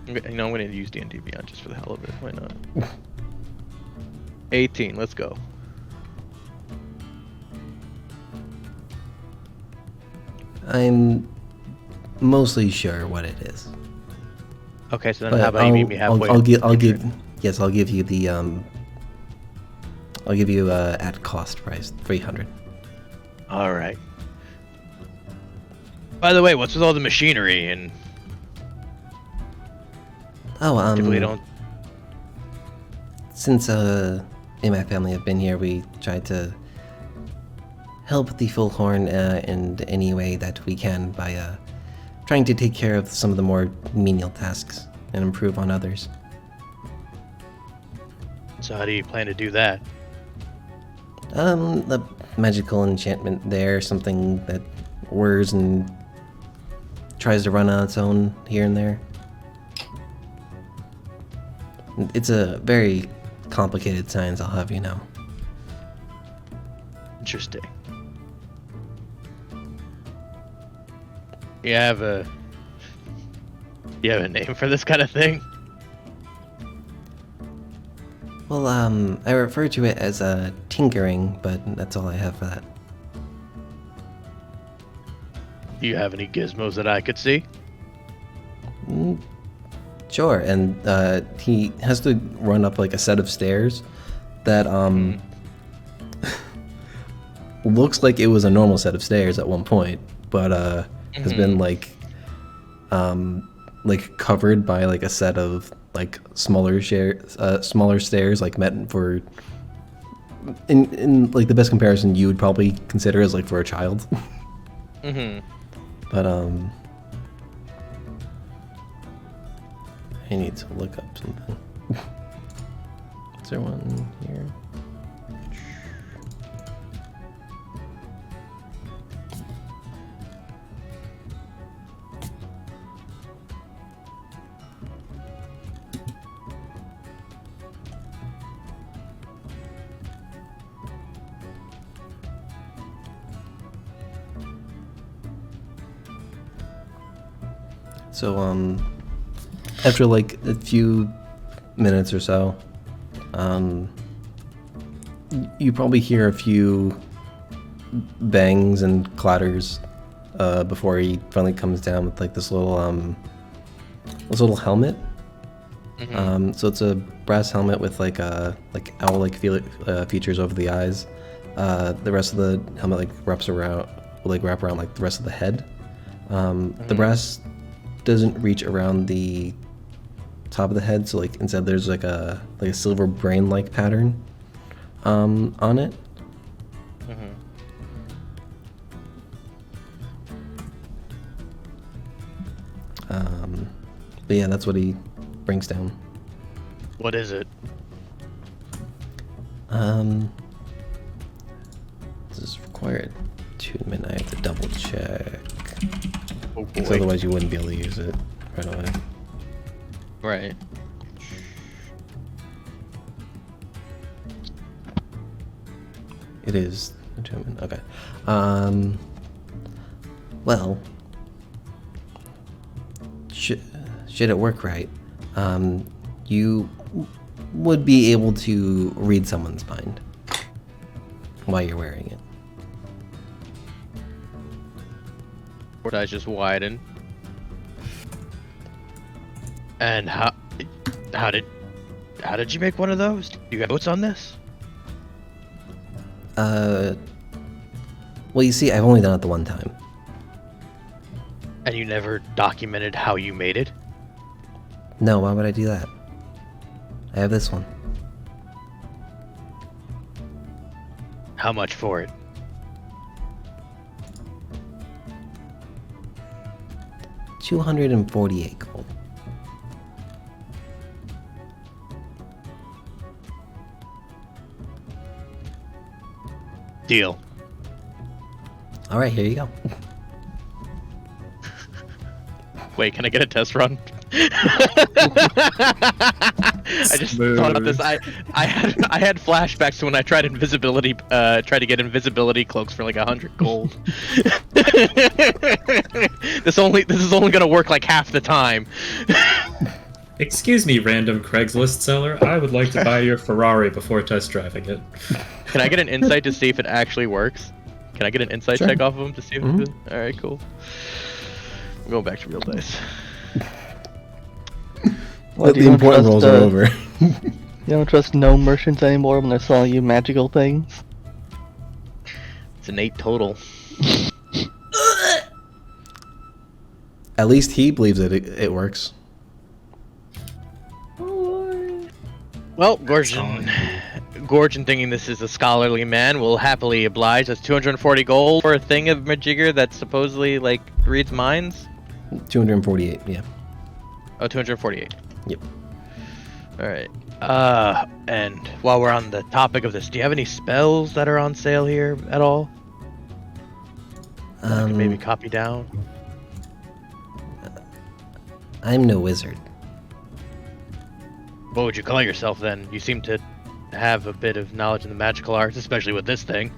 You know, I'm gonna use DnD Beyond just for the hell of it. Why not? 18, let's go. I'm mostly sure what it is. Okay, so then But how about you meet me halfway? I'll give you the I'll give you at cost price 300. All right. By the way, what's with all the machinery and? Oh, Typically don't. Since me and my family have been here, we tried to help the Füllhorn in any way that we can by trying to take care of some of the more menial tasks and improve on others. So how do you plan to do that? The magical enchantment there, something that whirs and tries to run on its own here and there. It's a very complicated science, I'll have you know. Interesting. You have a name for this kind of thing? Well, I refer to it as tinkering, but that's all I have for that. Do you have any gizmos that I could see? Sure, and he has to run up like a set of stairs that looks like it was a normal set of stairs at one point, but has been like covered by like a set of like smaller stairs, like meant for in like the best comparison you would probably consider as like for a child. But I need to look up something. Is there one here? So, after like a few minutes or so, you probably hear a few bangs and clatters before he finally comes down with like this little helmet. So it's a brass helmet with like owl-like features over the eyes. The rest of the helmet wrap around like the rest of the head. The brass doesn't reach around the top of the head, so like instead there's like a silver brain-like pattern on it. But yeah, that's what he brings down. What is it? Does this require attunement? I have to double check. Oh Because boy. otherwise you wouldn't be able to use it right away. Right. It is attunement. Okay. Well, should it work right, you would be able to read someone's mind while you're wearing it. Would I just widen? And how did you make one of those? Do you have notes on this? Well, you see, I've only done it the one time. And you never documented how you made it? No, why would I do that? I have this one. How much for it? $248 gold. Deal. All right, here you go. Wait, can I get a test run? I just thought of this. I had flashbacks to when I tried invisibility. Tried to get invisibility cloaks for like 100 gold. This is only gonna work like half the time. Excuse me, random Craigslist seller. I would like to buy your Ferrari before test driving it. Can I get an insight to see if it actually works? Can I get an insight check off of him to see if it all right, cool. I'm going back to real dice. Well, The important rolls are over. You don't trust no merchants anymore when they're selling you magical things? It's an 8 total. At least he believes that it works. Well, Gorgon thinking this is a scholarly man will happily oblige. That's 240 gold for a thing of Majigger that supposedly, like, reads minds? 248, yeah. Oh, 248. Yep. Alright. And while we're on the topic of this, do you have any spells that are on sale here at all? I can maybe copy down? I'm no wizard. What would you call yourself then? You seem to have a bit of knowledge in the magical arts, especially with this thing.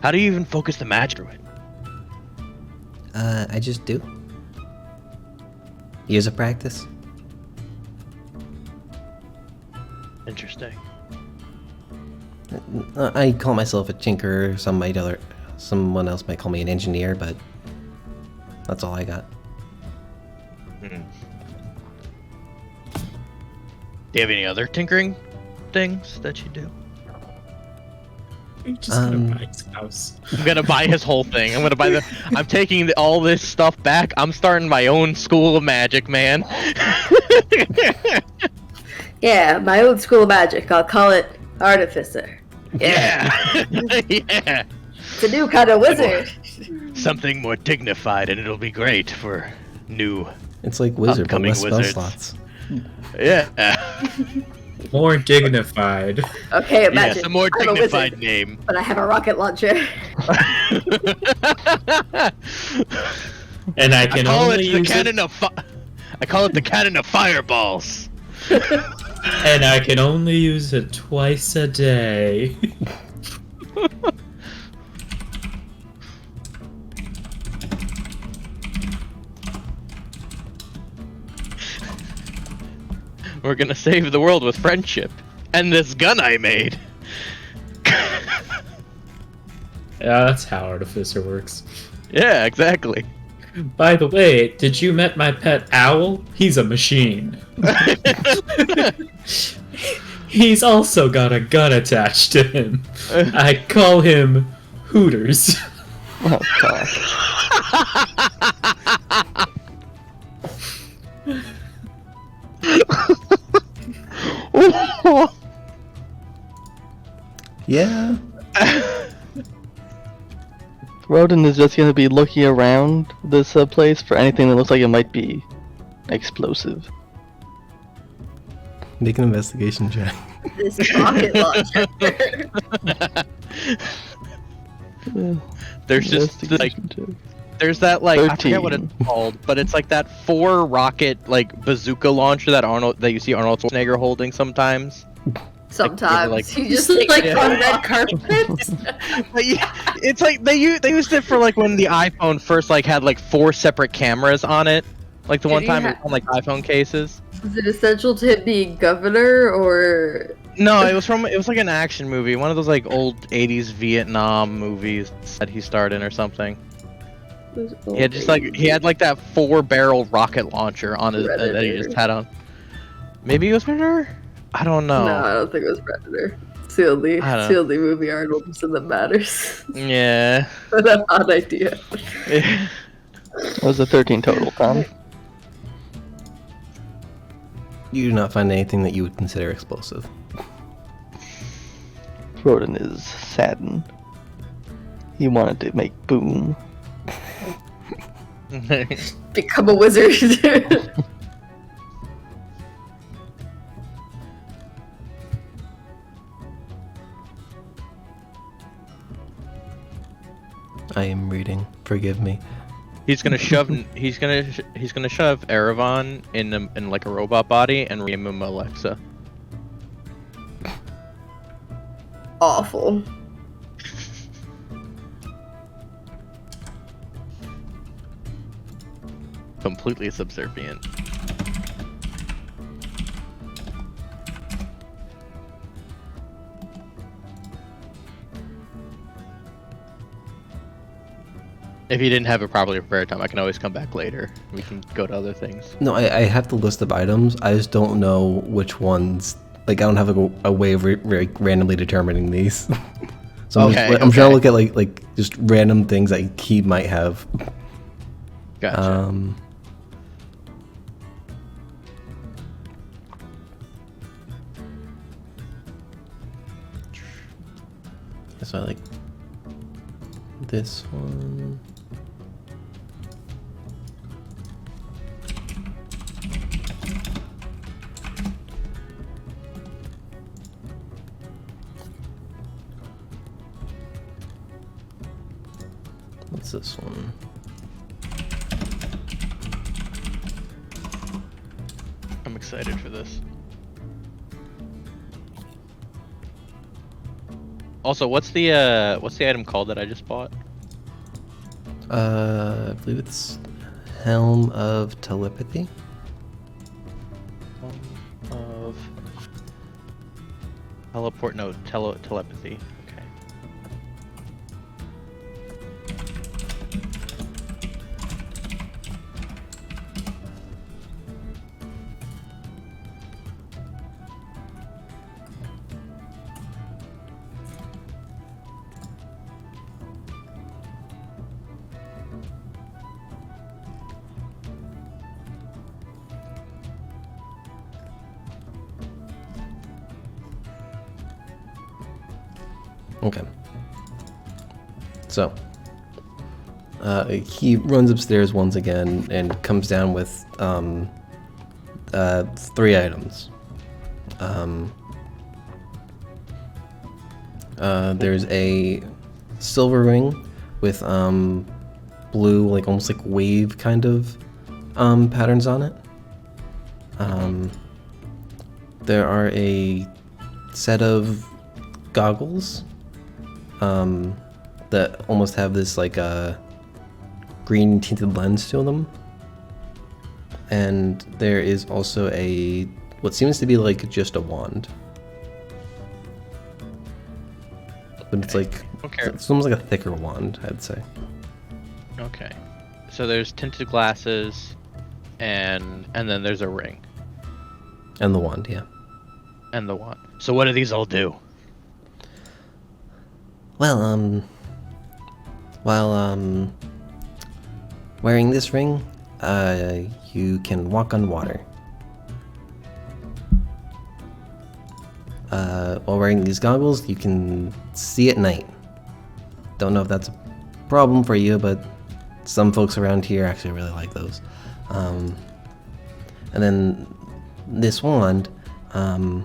How do you even focus the magic through it? I just do. Years of practice. Interesting. I call myself a tinkerer. Someone else might call me an engineer, but that's all I got. Do you have any other tinkering things that you do? You're just gonna buy his house. I'm gonna buy his whole thing. I'm taking all this stuff back. I'm starting my own school of magic, man. Yeah, my old school of magic. I'll call it Artificer. Yeah. Yeah. It's a new kind of wizard. Something more dignified, and it'll be great for new. It's like wizard, but Upcoming less spell wizards. slots. Yeah. More dignified. Okay, imagine. Yes, a more I'm a dignified wizard, name. but I have a rocket launcher. And I I can call only it the use cannon of I call it the cannon of fireballs. and I can only use it twice a day. We're gonna save the world with friendship. And this gun I made. Yeah, that's how Artificer works. Yeah, exactly. By the way, did you met my pet owl? He's a machine. He's also got a gun attached to him. I call him Hooters. Oh god. Yeah. Rodin is just gonna be looking around this place for anything that looks like it might be explosive. Make an investigation check. This rocket launcher. There's just like Investigation check. there's that like I forget what 13. it's called, but it's like that 4 rocket like bazooka launcher that you see Arnold Schwarzenegger holding sometimes. Sometimes like- you just Like take on red carpet. But yeah, it's like they used it for like when the iPhone first like had like 4 separate cameras on it, like the Did one you time it ha- was on like iPhone cases. Is it essential to him being governor or? No, it was like an action movie, one of those like old 80s Vietnam movies that he starred in or something. He had that 4-barrel rocket launcher on his that he just had on. Maybe it was Predator? I don't know. No, I don't think it was Predator. It's the only movie Arnold was in that matters. Yeah. What an odd idea. That was a 13 total, Tom. You do not find anything that you would consider explosive. Rodin is saddened. He wanted to make boom. Become a wizard. I am reading. Forgive me. He's gonna shove Erevan in like a robot body and rename him Alexa. Awful. Completely subservient. If you didn't have it properly prepared, Tom, I can always come back later. We can go to other things. No, I have the list of items. I just don't know which ones. Like, I don't have a way of randomly determining these. So I'm, I'm trying to look at like just random things that he might have. Gotcha. So I like this one. What's this one? I'm excited for this. Also, what's the item called that I just bought? I believe it's Helm of Telepathy. Of teleport? No, telepathy. Okay. Okay. So, he runs upstairs once again and comes down with 3 items. There's a silver ring with blue, like almost like wave kind of patterns on it. There are a set of goggles that almost have this like green tinted lens to them, and there is also a what seems to be like just a wand, but it's like it's almost like a thicker wand, I'd say. Okay. So there's tinted glasses, and then there's a ring. And the wand, yeah. And the wand. So what do these all do? Well, while wearing this ring, you can walk on water. while wearing these goggles, you can see at night. Don't know if that's a problem for you, but some folks around here actually really like those. And then this wand, wait.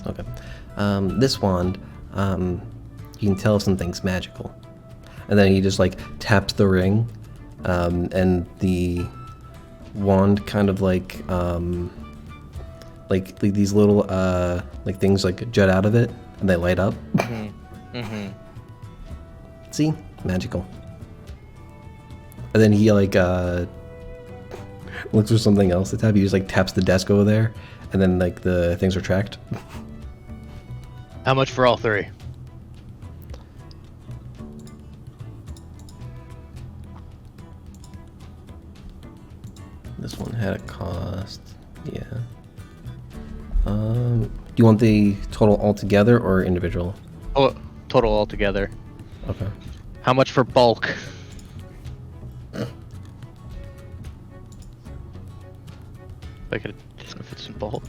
Okay. This wand, you can tell if something's magical. And then he just like taps the ring, and the wand kind of like these little like things like jet out of it and they light up. See? Magical. And then he like looks for something else to tap. He just like taps the desk over there, and then like the things are tracked. How much for all 3? This one had a cost. Yeah. Do you want the total altogether or individual? Oh, total altogether. Okay. How much for bulk? I could just if it's in bulk.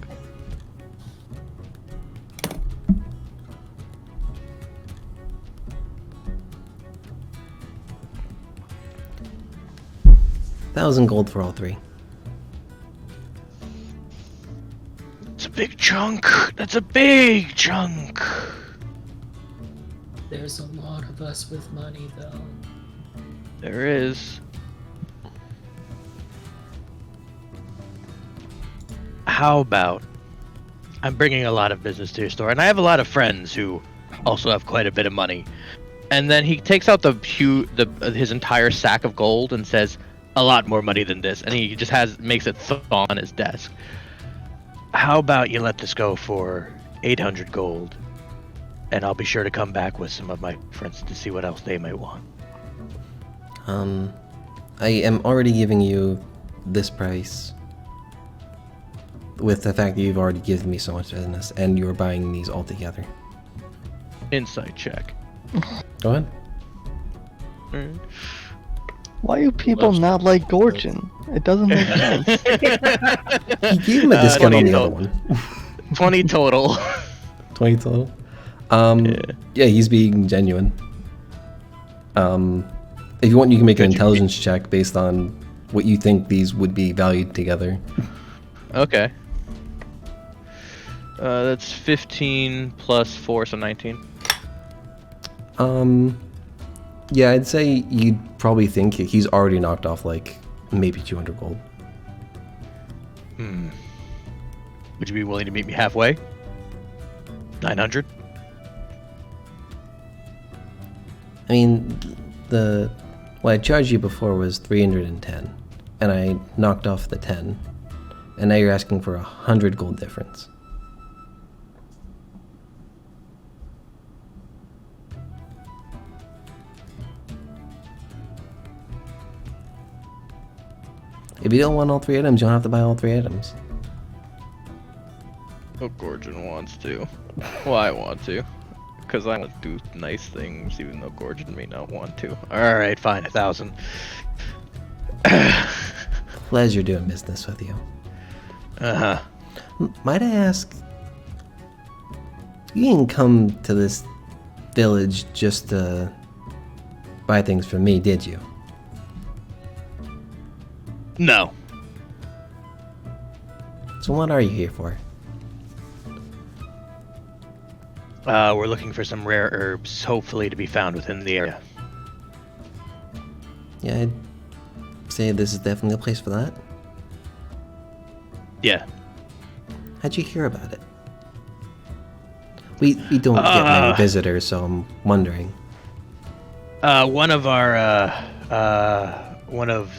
$1,000 for all 3. It's a big chunk. That's a big chunk. There's a lot of us with money, though. There is. How about I'm bringing a lot of business to your store, and I have a lot of friends who also have quite a bit of money. And then he takes out his entire sack of gold and says, "A lot more money than this," and he just makes it on his desk. How about you let this go for 800 gold, and I'll be sure to come back with some of my friends to see what else they might want. I am already giving you this price with the fact that you've already given me so much business, and you're buying these all together. Insight check. Go ahead. Alright. Why do people not like Gorgon? It doesn't make sense. He gave him a discount on the other one. 20 total. 20 total? Yeah, he's being genuine. If you want, you can make an intelligence check based on what you think these would be valued together. Okay. That's 15 plus 4, so 19. Yeah, I'd say you'd probably think he's already knocked off like maybe 200 gold. Would you be willing to meet me halfway? 900? I mean, what I charged you before was 310, and I knocked off the 10, and now you're asking for 100 gold difference. If you don't want all 3 items, you don't have to buy all 3 items. Oh, Gorgon wants to. Well, I want to. Because I want to do nice things, even though Gorgon may not want to. Alright, fine, 1,000. Pleasure doing business with you. Uh-huh. Might I ask, you didn't come to this village just to buy things from me, did you? No. So what are you here for? We're looking for some rare herbs, hopefully to be found within the area. Yeah, I'd say this is definitely a place for that. Yeah. How'd you hear about it? We don't get many visitors, so I'm wondering. One of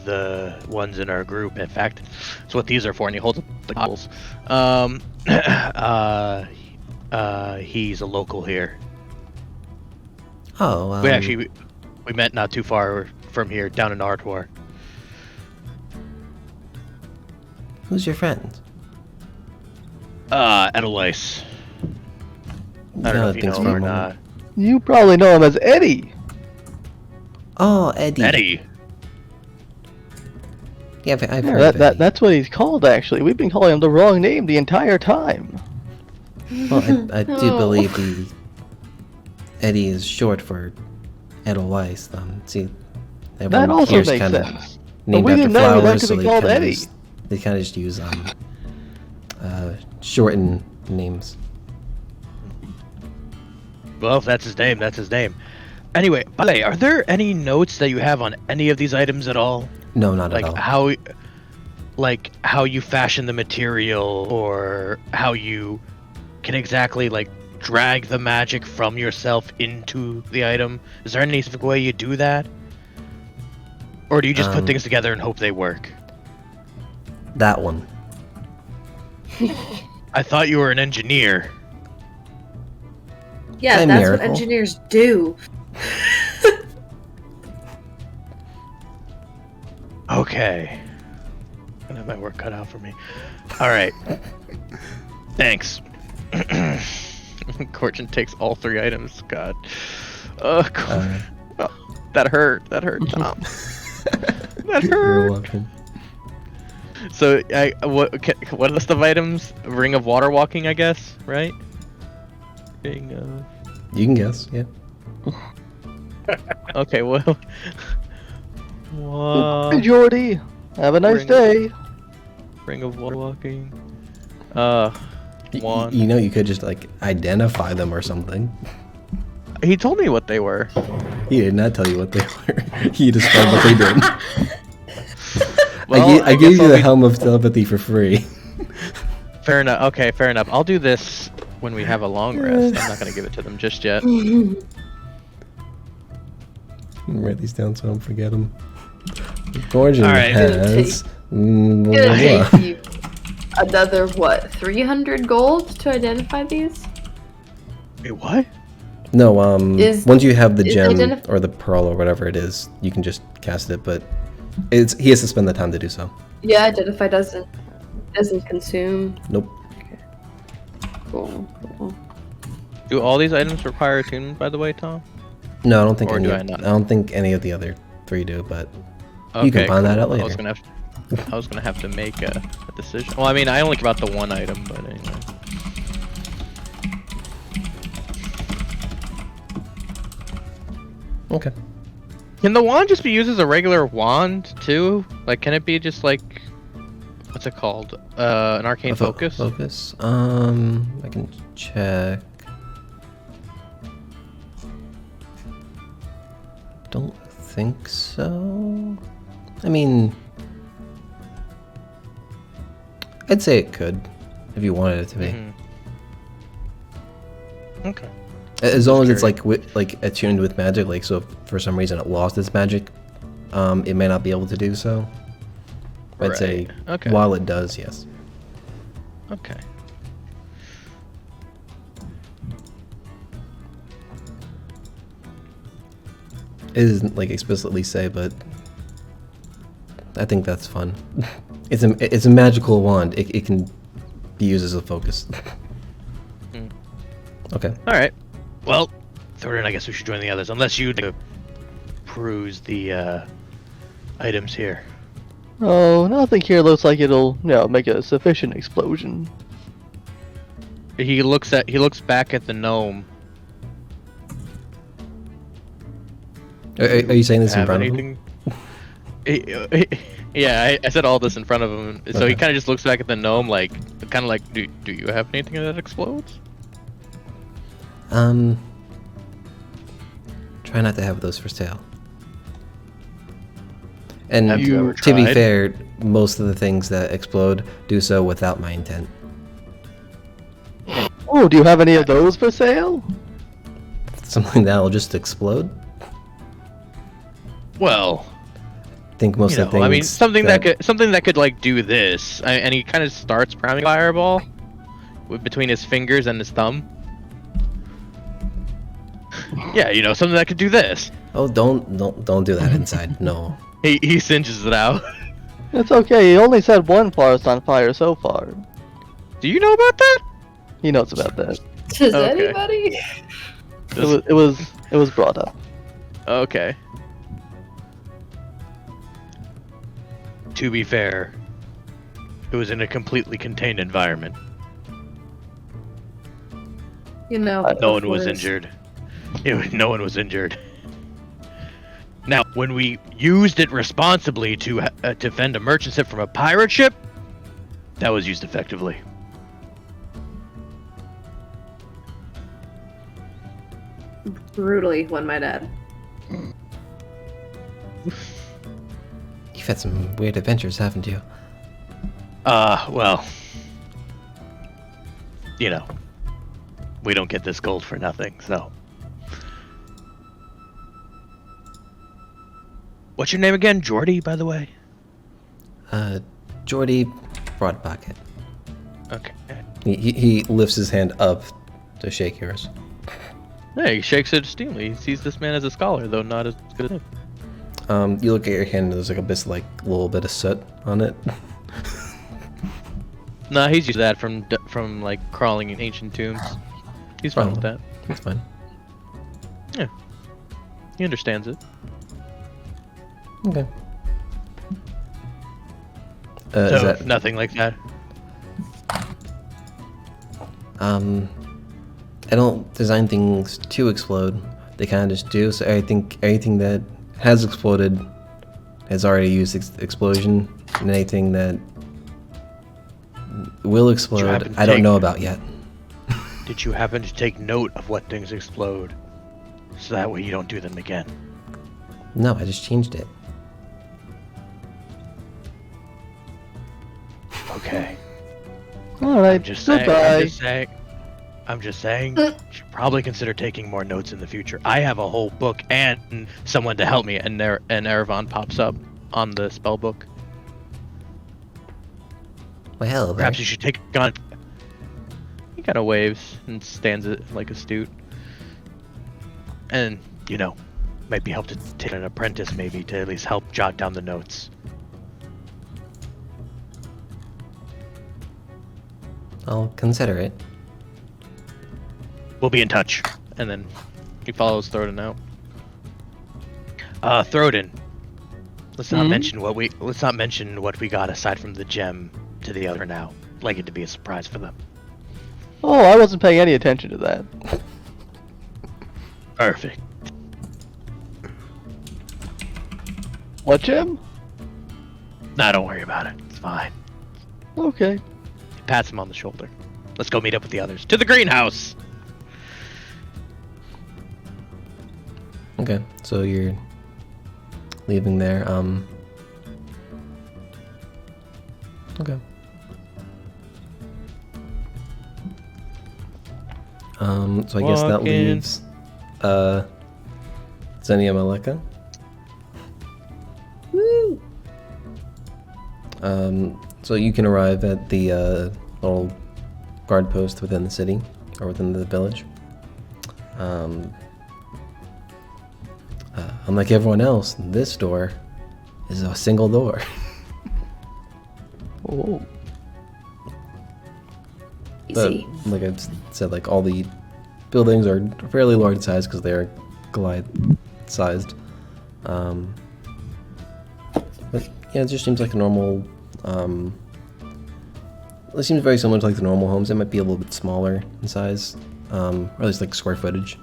the ones in our group, in fact, it's what these are for, and he holds up the bottles. He's a local here. Oh, we met not too far from here, down in Ardwar. Who's your friend? Edelweiss. I don't know if you know him or not. You probably know him as Eddie. Oh, Eddie. Eddie. Yeah, I've heard of Eddie. That's what he's called, actually. We've been calling him the wrong name the entire time. Well, I do believe Eddie is short for Edelweiss. See, that also here's makes kinda sense. named But we after didn't know that flowers, could so be called Eddie. they kind of just use shortened names. Well, if that's his name, that's his name. Anyway, by the way, are there any notes that you have on any of these items at all? No, not at all. How you fashion the material, or how you can exactly drag the magic from yourself into the item? Is there any specific way you do that? Or do you just put things together and hope they work? That one. I thought you were an engineer. Yeah, that's what engineers do. Okay. I have my work cut out for me. Alright. Thanks. Corchin takes all 3 items. God. Oh, that hurt. That hurt, Tom. That You're hurt. welcome. So, what list of items? Ring of Water Walking, I guess, right? Ring of... You can guess, yeah. Okay, well... Hey, Jordy. Have a nice day. Ring of Water Walking. One. You know, you could just identify them or something. He told me what they were. He did not tell you what they were. He described what they did. Well, I gave you the Helm of Telepathy for free. Fair enough. Okay, fair enough. I'll do this when we have a long rest. I'm not gonna give it to them just yet. Write these down so I don't forget them. Gorgon Right. has... It'll take you another, 300 gold to identify these? Wait, what? No, once you have the gem identif- or the pearl or whatever it is, you can just cast it, but he has to spend the time to do so. Yeah, identify doesn't consume. Nope. Cool. Do all these items require attunement, by the way, Tom? No, I don't think Or any. do I I not? don't think any of the other 3 do, but Okay, you can find that cool. out later. I was gonna have to make a decision. Well, I mean, I only care about the one item, but anyway. Okay. Can the wand just be used as a regular wand too? Can it be just what's it called? An arcane focus? Focus. I can check. Don't think so. I mean, I'd say it could, if you wanted it to be. Mm-hmm. Okay. As long as it's attuned with magic, so if for some reason it lost its magic, it may not be able to do so. I'd say Okay. while it does, yes. Okay. It doesn't explicitly say, but I think that's fun. It's a magical wand. It can be used as a focus. Okay. All right. Well, Thorin, I guess we should join the others, unless you peruse the items here. Oh, nothing here looks like it'll, make a sufficient explosion. He looks back at the gnome. Are you saying this in front of him? Yeah, I said all this in front of him. So he kind of just looks back at the gnome, do you have anything that explodes? Try not to have those for sale. And Have you ever to be tried? fair, most of the things that explode do so without my intent. Oh, do you have any of those for sale? Something that'll just explode. Well, I think most of the things. I mean, something that could do this, and he kind of starts priming fireball between his fingers and his thumb. Yeah, something that could do this. Oh, don't do that inside. No. He cinches it out. It's okay, he only set one forest on fire so far. Do you know about that? He knows about that. Does Okay. anybody? It was brought up. Okay. To be fair, it was in a completely contained environment. You know, No one was injured. No one was injured. Now, when we used it responsibly to defend a merchant ship from a pirate ship, that was used effectively. Brutally, one might add. You've had some weird adventures, haven't you? Well, you know, we don't get this gold for nothing, so. What's your name again? Jordy, by the way? Jordy Broadpocket. Okay. He lifts his hand up to shake yours. Hey, he shakes it esteemingly. He sees this man as a scholar, though not as good as him. You look at your hand and there's like a little bit of soot on it. Nah, he's used to that from like crawling in ancient tombs. He's fine with that. That's fine. Yeah. He understands it. Okay. So, Is that nothing like that. I don't design things to explode. They kind of just do. So I think anything that has exploded has already used explosion, and anything that will explode, I don't know about yet. Did you happen to take note of what things explode, so that way you don't do them again? No, I just changed it. Okay. All right. I'm just saying, you should probably consider taking more notes in the future. I have a whole book and someone to help me, and Erevan pops up on the spell book. Well, Perhaps you should take on. He kind of waves and stands it like a stute, and might be helped to take an apprentice maybe to at least help jot down the notes. I'll consider it. We'll be in touch. And then he follows Throden out. Throden. Let's not mention what we got aside from the gem to the other now. I'd like it to be a surprise for them. Oh, I wasn't paying any attention to that. Perfect. What, Jim? Nah, don't worry about it. It's fine. Okay. He pats him on the shoulder. Let's go meet up with the others. To the greenhouse! Okay, so you're leaving there. Okay. So I guess that leaves Xenia Maleka. Woo! So you can arrive at the little guard post within the city, or within the village. Unlike everyone else, this door is a single door. Oh. But Easy. like I said, like all the buildings are fairly large size because they're glide-sized. But yeah, it just seems like a normal. It seems very similar to like the normal homes. It might be a little bit smaller in size, or at least like square footage.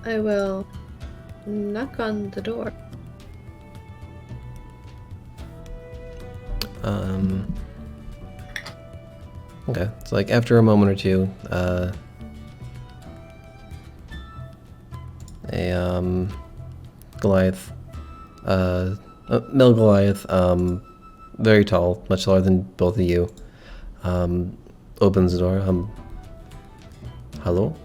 I will knock on the door. Okay, so like after a moment or two, Goliath, male Goliath, very tall, much taller than both of you, opens the door. Hello?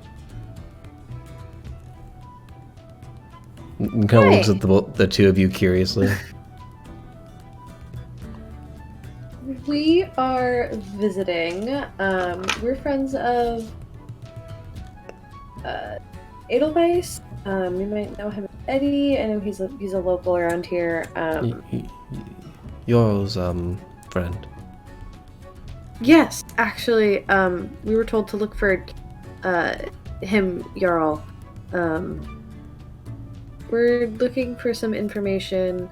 Kind of looks at the two of you curiously. We are visiting. We're friends of Edelweiss. You might know him as Eddie. I know he's a local around here. Yorl's, friend. Yes, actually, we were told to look for, him, Jarl. We're looking for some information,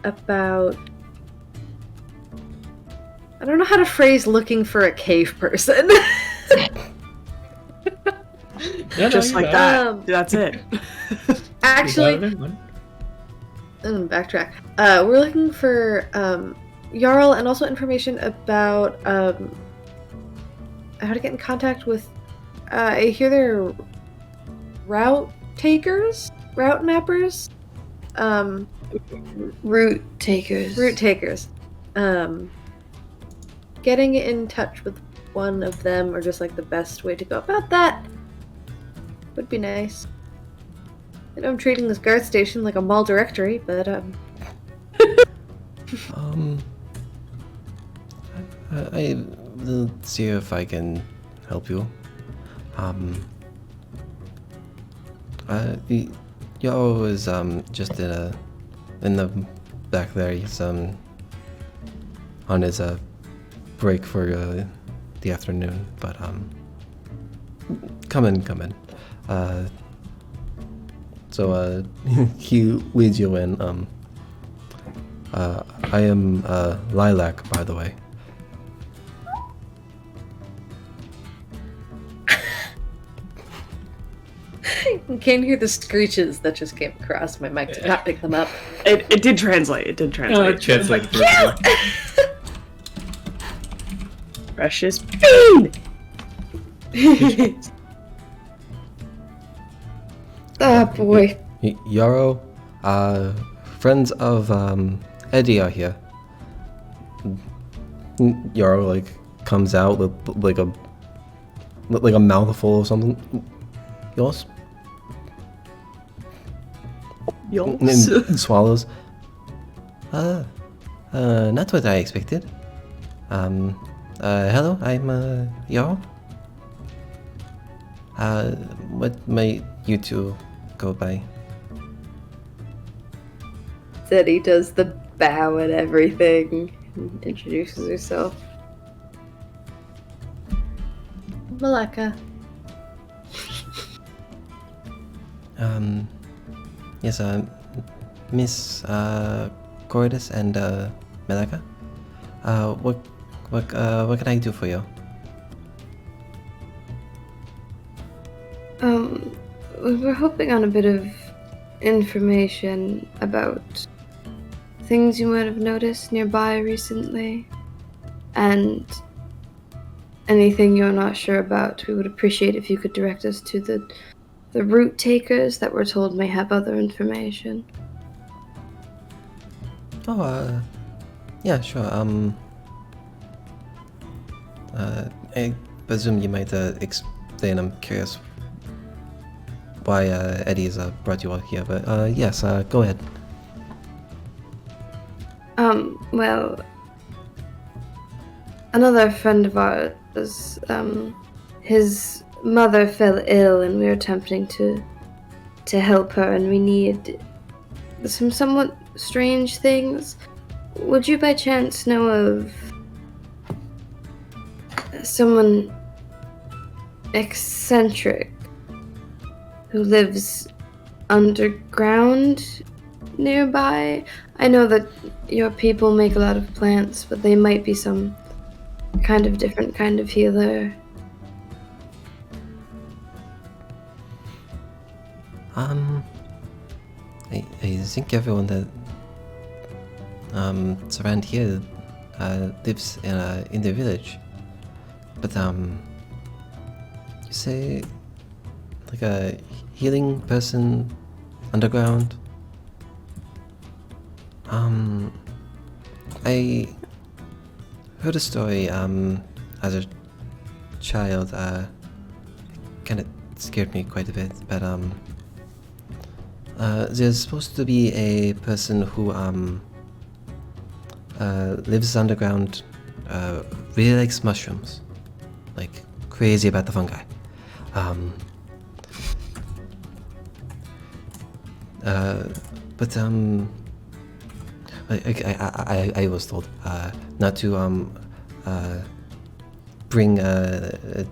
about... I don't know how to phrase looking for a cave person. Just like that. That's it. Actually, backtrack. We're looking for Jarl and also information about how to get in contact with. I hear they're route takers, route mappers, Route takers. route takers. Getting in touch with one of them, or just like the best way to go about that, would be nice. I know I'm treating this guard station like a mall directory, but I will see if I can help you. Yo is just in the back there. He's on his break for the afternoon, but come in. So he leads you in. I am Lilac, by the way. you can't hear the screeches that just came across. My mic did not pick them up. It did translate. It did translate. Translate. Precious bean! Oh boy. Yarrow, friends of Eddie are here. Yarrow like comes out with like a mouthful of something. Yours? And swallows. Not what I expected. Hello, I'm Yarrow. What might you two go by? Zeddy does the bow and everything. Introduces herself. Malaka. Yes, Miss Cordis and Malaka. What can I do for you? We were hoping on a bit of information about things you might have noticed nearby recently, and anything you're not sure about. We would appreciate if you could direct us to the route takers that we're told may have other information. Oh, yeah, sure. I presume you might explain. I'm curious why Eddie's brought you out here, but yes, go ahead. Well, another friend of ours, his mother fell ill and we were attempting to help her, and we need some somewhat strange things. Would you by chance know of someone eccentric who lives underground nearby? I know that your people make a lot of plants, but they might be some kind of different kind of healer. I think everyone that is around here lives in the village, but you say like a healing person underground. I heard a story as a child. Kind of scared me quite a bit, but there's supposed to be a person who lives underground, really likes mushrooms, like crazy about the fungi. But I was told not to bring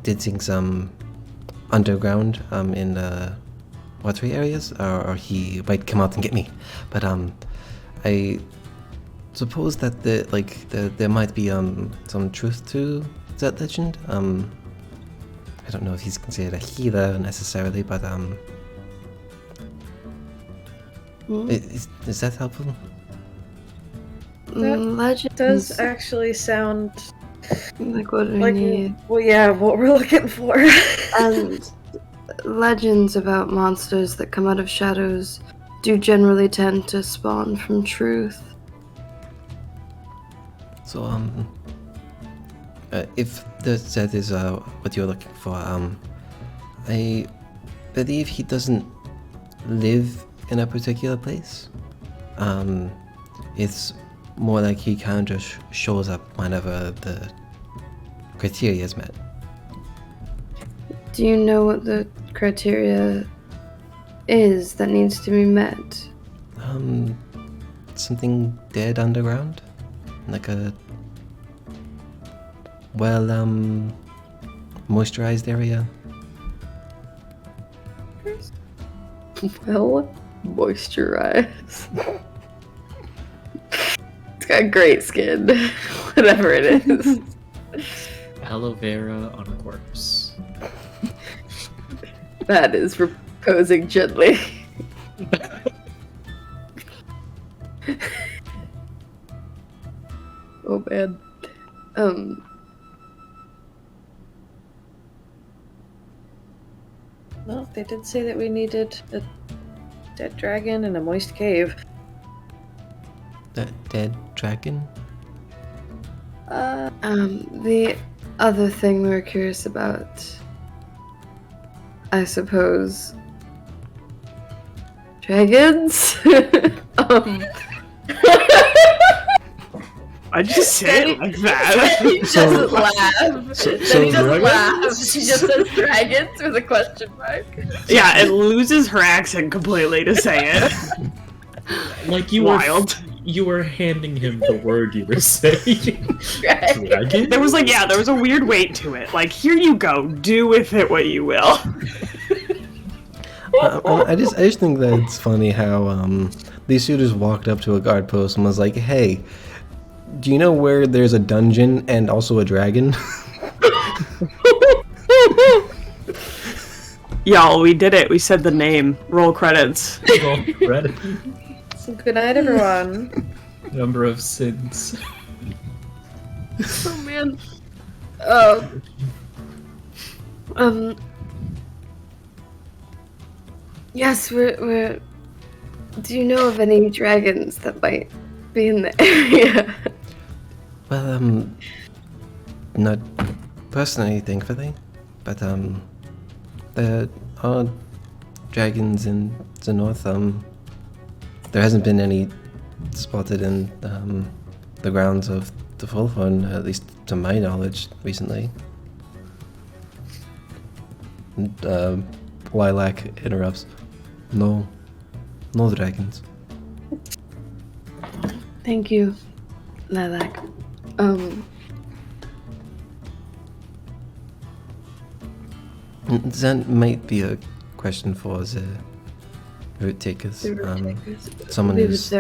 did things underground in watery areas, or he might come out and get me. But I suppose that there might be some truth to that legend. I don't know if he's considered a healer necessarily, but is that helpful? That does actually sound like what we need. Well, yeah, what we're looking for. And legends about monsters that come out of shadows do generally tend to spawn from truth. So, if that is what you're looking for, I believe he doesn't live in a particular place. It's more like he kind of just shows up whenever the criteria is met. Do you know what the criteria is that needs to be met? Something dead underground? Like a moisturized area? Well, moisturize. It's got great skin, whatever it is. Aloe vera on a corpse. That is proposing gently. Oh man. Well, they did say that we needed a dead dragon and a moist cave. That dead dragon? The other thing we were curious about, I suppose, dragons? I just say it like that. He doesn't laugh. Then he doesn't laugh. She just says dragons with a question mark. Yeah, it loses her accent completely to say it. Like you were handing him the word you were saying. Dragon? There was a weird weight to it. Like, here you go, do with it what you will. I just think that it's funny how these two just walked up to a guard post and was like, "Hey, do you know where there's a dungeon and also a dragon?" Y'all, we did it. We said the name. Roll credits. Roll credits. So good night, everyone. Number of sins. Oh man. Yes, we're. Do you know of any dragons that might be in the area? Well, not personally, thankfully, but there are dragons in the north. There hasn't been any spotted in the grounds of the Füllhorn, at least to my knowledge, recently. And, Lilac interrupts. No dragons. Thank you, Lilac. That might be a question for the route takers. Someone who's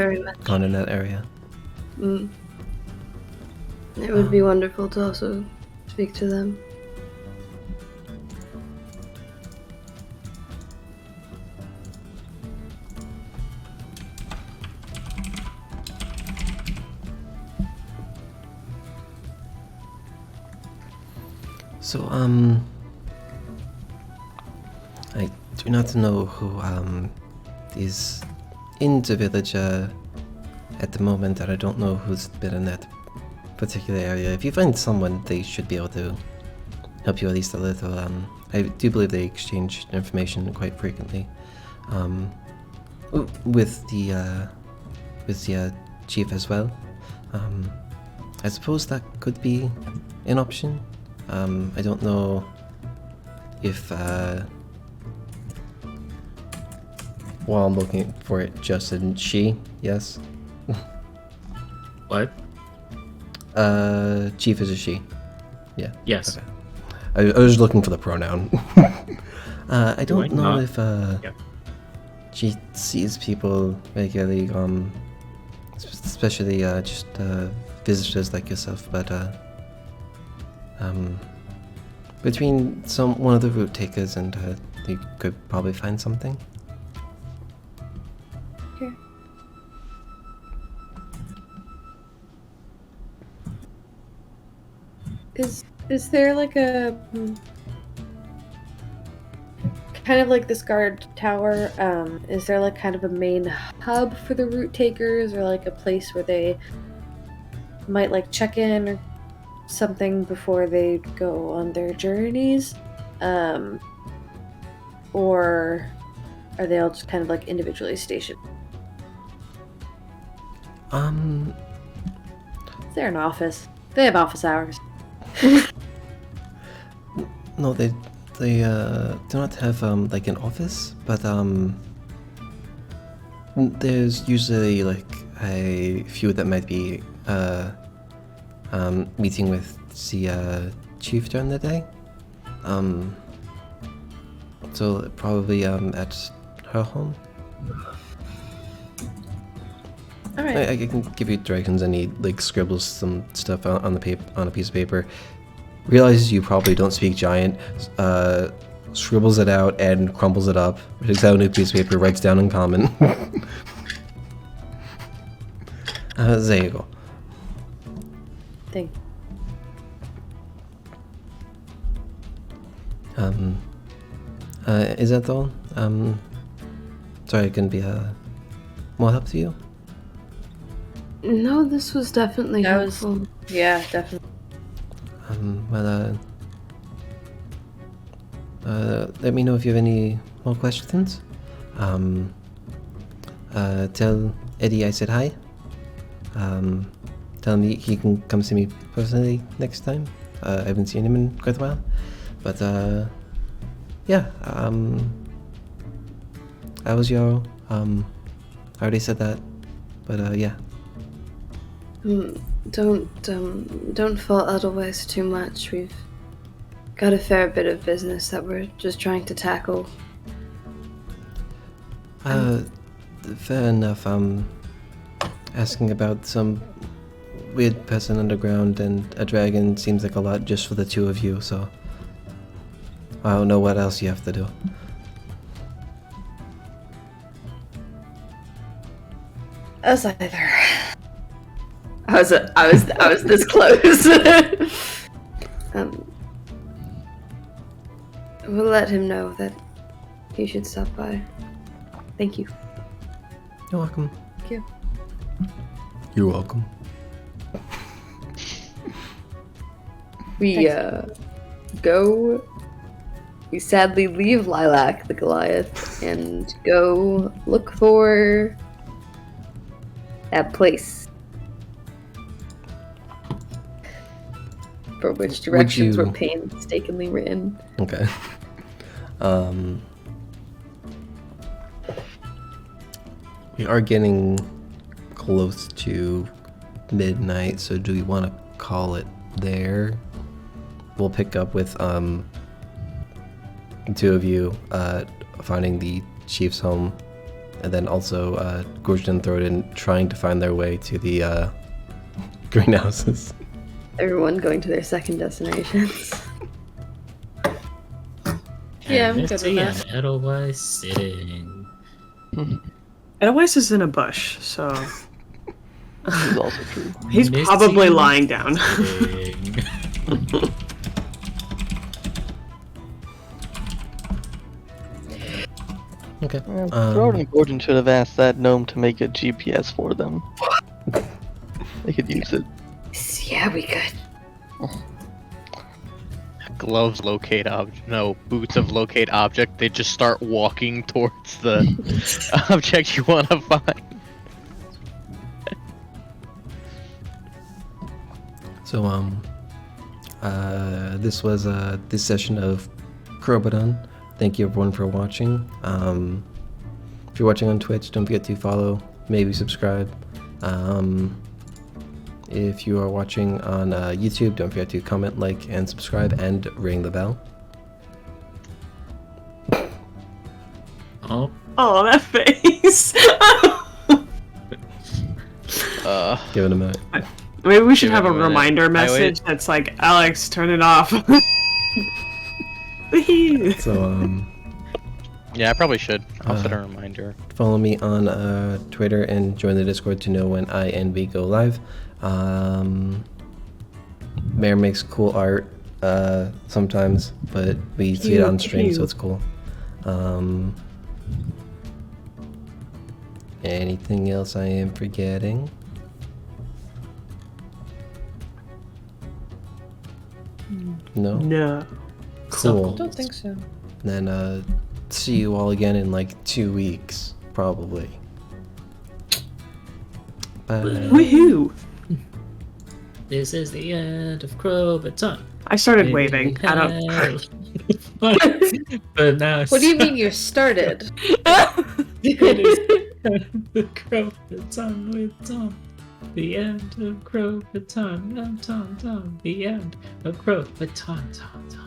gone in that area. It would be wonderful to also speak to them. So, I do not know who is in the village at the moment, and I don't know who's been in that particular area. If you find someone, they should be able to help you at least a little. I do believe they exchange information quite frequently with the chief as well. I suppose that could be an option. I don't know if while I'm looking for it, Justin, she, yes? What? Chief is a she. Yeah. Yes. Okay. I was looking for the pronoun. I don't know if she sees people regularly, especially just visitors like yourself, but between one of the route takers and you could probably find something. Here. Is there like a kind of like this guard tower? Is there like kind of a main hub for the route takers, or like a place where they might like check in or something before they go on their journeys? Or are they all just kind of like individually stationed? Is there an office? They have office hours. No, they do not have like an office, but there's usually like a few that might be meeting with the chief during the day. So probably at her home. All right. I can give you directions, and he like scribbles some stuff on a piece of paper. Realizes you probably don't speak giant, scribbles it out and crumbles it up, takes out a new piece of paper, writes down in common. There you go. Thank. Is that all? Sorry, I couldn't be more help to you? No, this was definitely helpful. Yeah, definitely. Well, let me know if you have any more questions. Tell Eddie I said hi. Tell him he can come see me personally next time. I haven't seen him in quite a while. But, yeah, how was your, I already said that, but, yeah. Don't fault Edelweiss too much. We've got a fair bit of business that we're just trying to tackle. Fair enough. Asking about some weird person underground and a dragon seems like a lot just for the two of you, so I don't know what else you have to do. Us either. I was this close. We'll let him know that he should stop by. Thank you. You're welcome. Thank you. You're welcome. We we sadly leave Lilac the Goliath and go look for that place. For which directions were painstakingly written. Okay. We are getting close to midnight, so do we want to call it there? We'll pick up with the two of you finding the chief's home, and then also Gorgeon and Thornton trying to find their way to the greenhouses. Everyone going to their second destinations. Yeah, I'm good with Misty that. and Edelweiss sitting. Edelweiss is in a bush, so This is also true. he's Misty probably lying down. sitting. Okay. Thornton and Gordon should have asked that gnome to make a GPS for them. They could use it. Yeah, we could. Gloves locate object. No, boots of locate object. They just start walking towards the object you want to find. So this was this session of Crobaton. Thank you everyone for watching. If you're watching on Twitch, don't forget to follow, maybe subscribe. If you are watching on YouTube, don't forget to comment, like, and subscribe, and ring the bell. Oh, that face. Give it a minute. Maybe we should have a reminder message that's like, Alex, turn it off. So, yeah, I probably should. I'll set a reminder. Follow me on Twitter and join the Discord to know when I and we go live. Mare makes cool art sometimes, but we see it on stream, so it's cool. Anything else I am forgetting? No? No. Cool. I don't think so. Then see you all again in like 2 weeks, probably. Bye. Woohoo! This is the end of Crobaton. I started waving. I don't. But now. What do you mean you started? It is the Crobaton with Tom. The end of Crobaton. Tom. The end of Crobaton. Tom.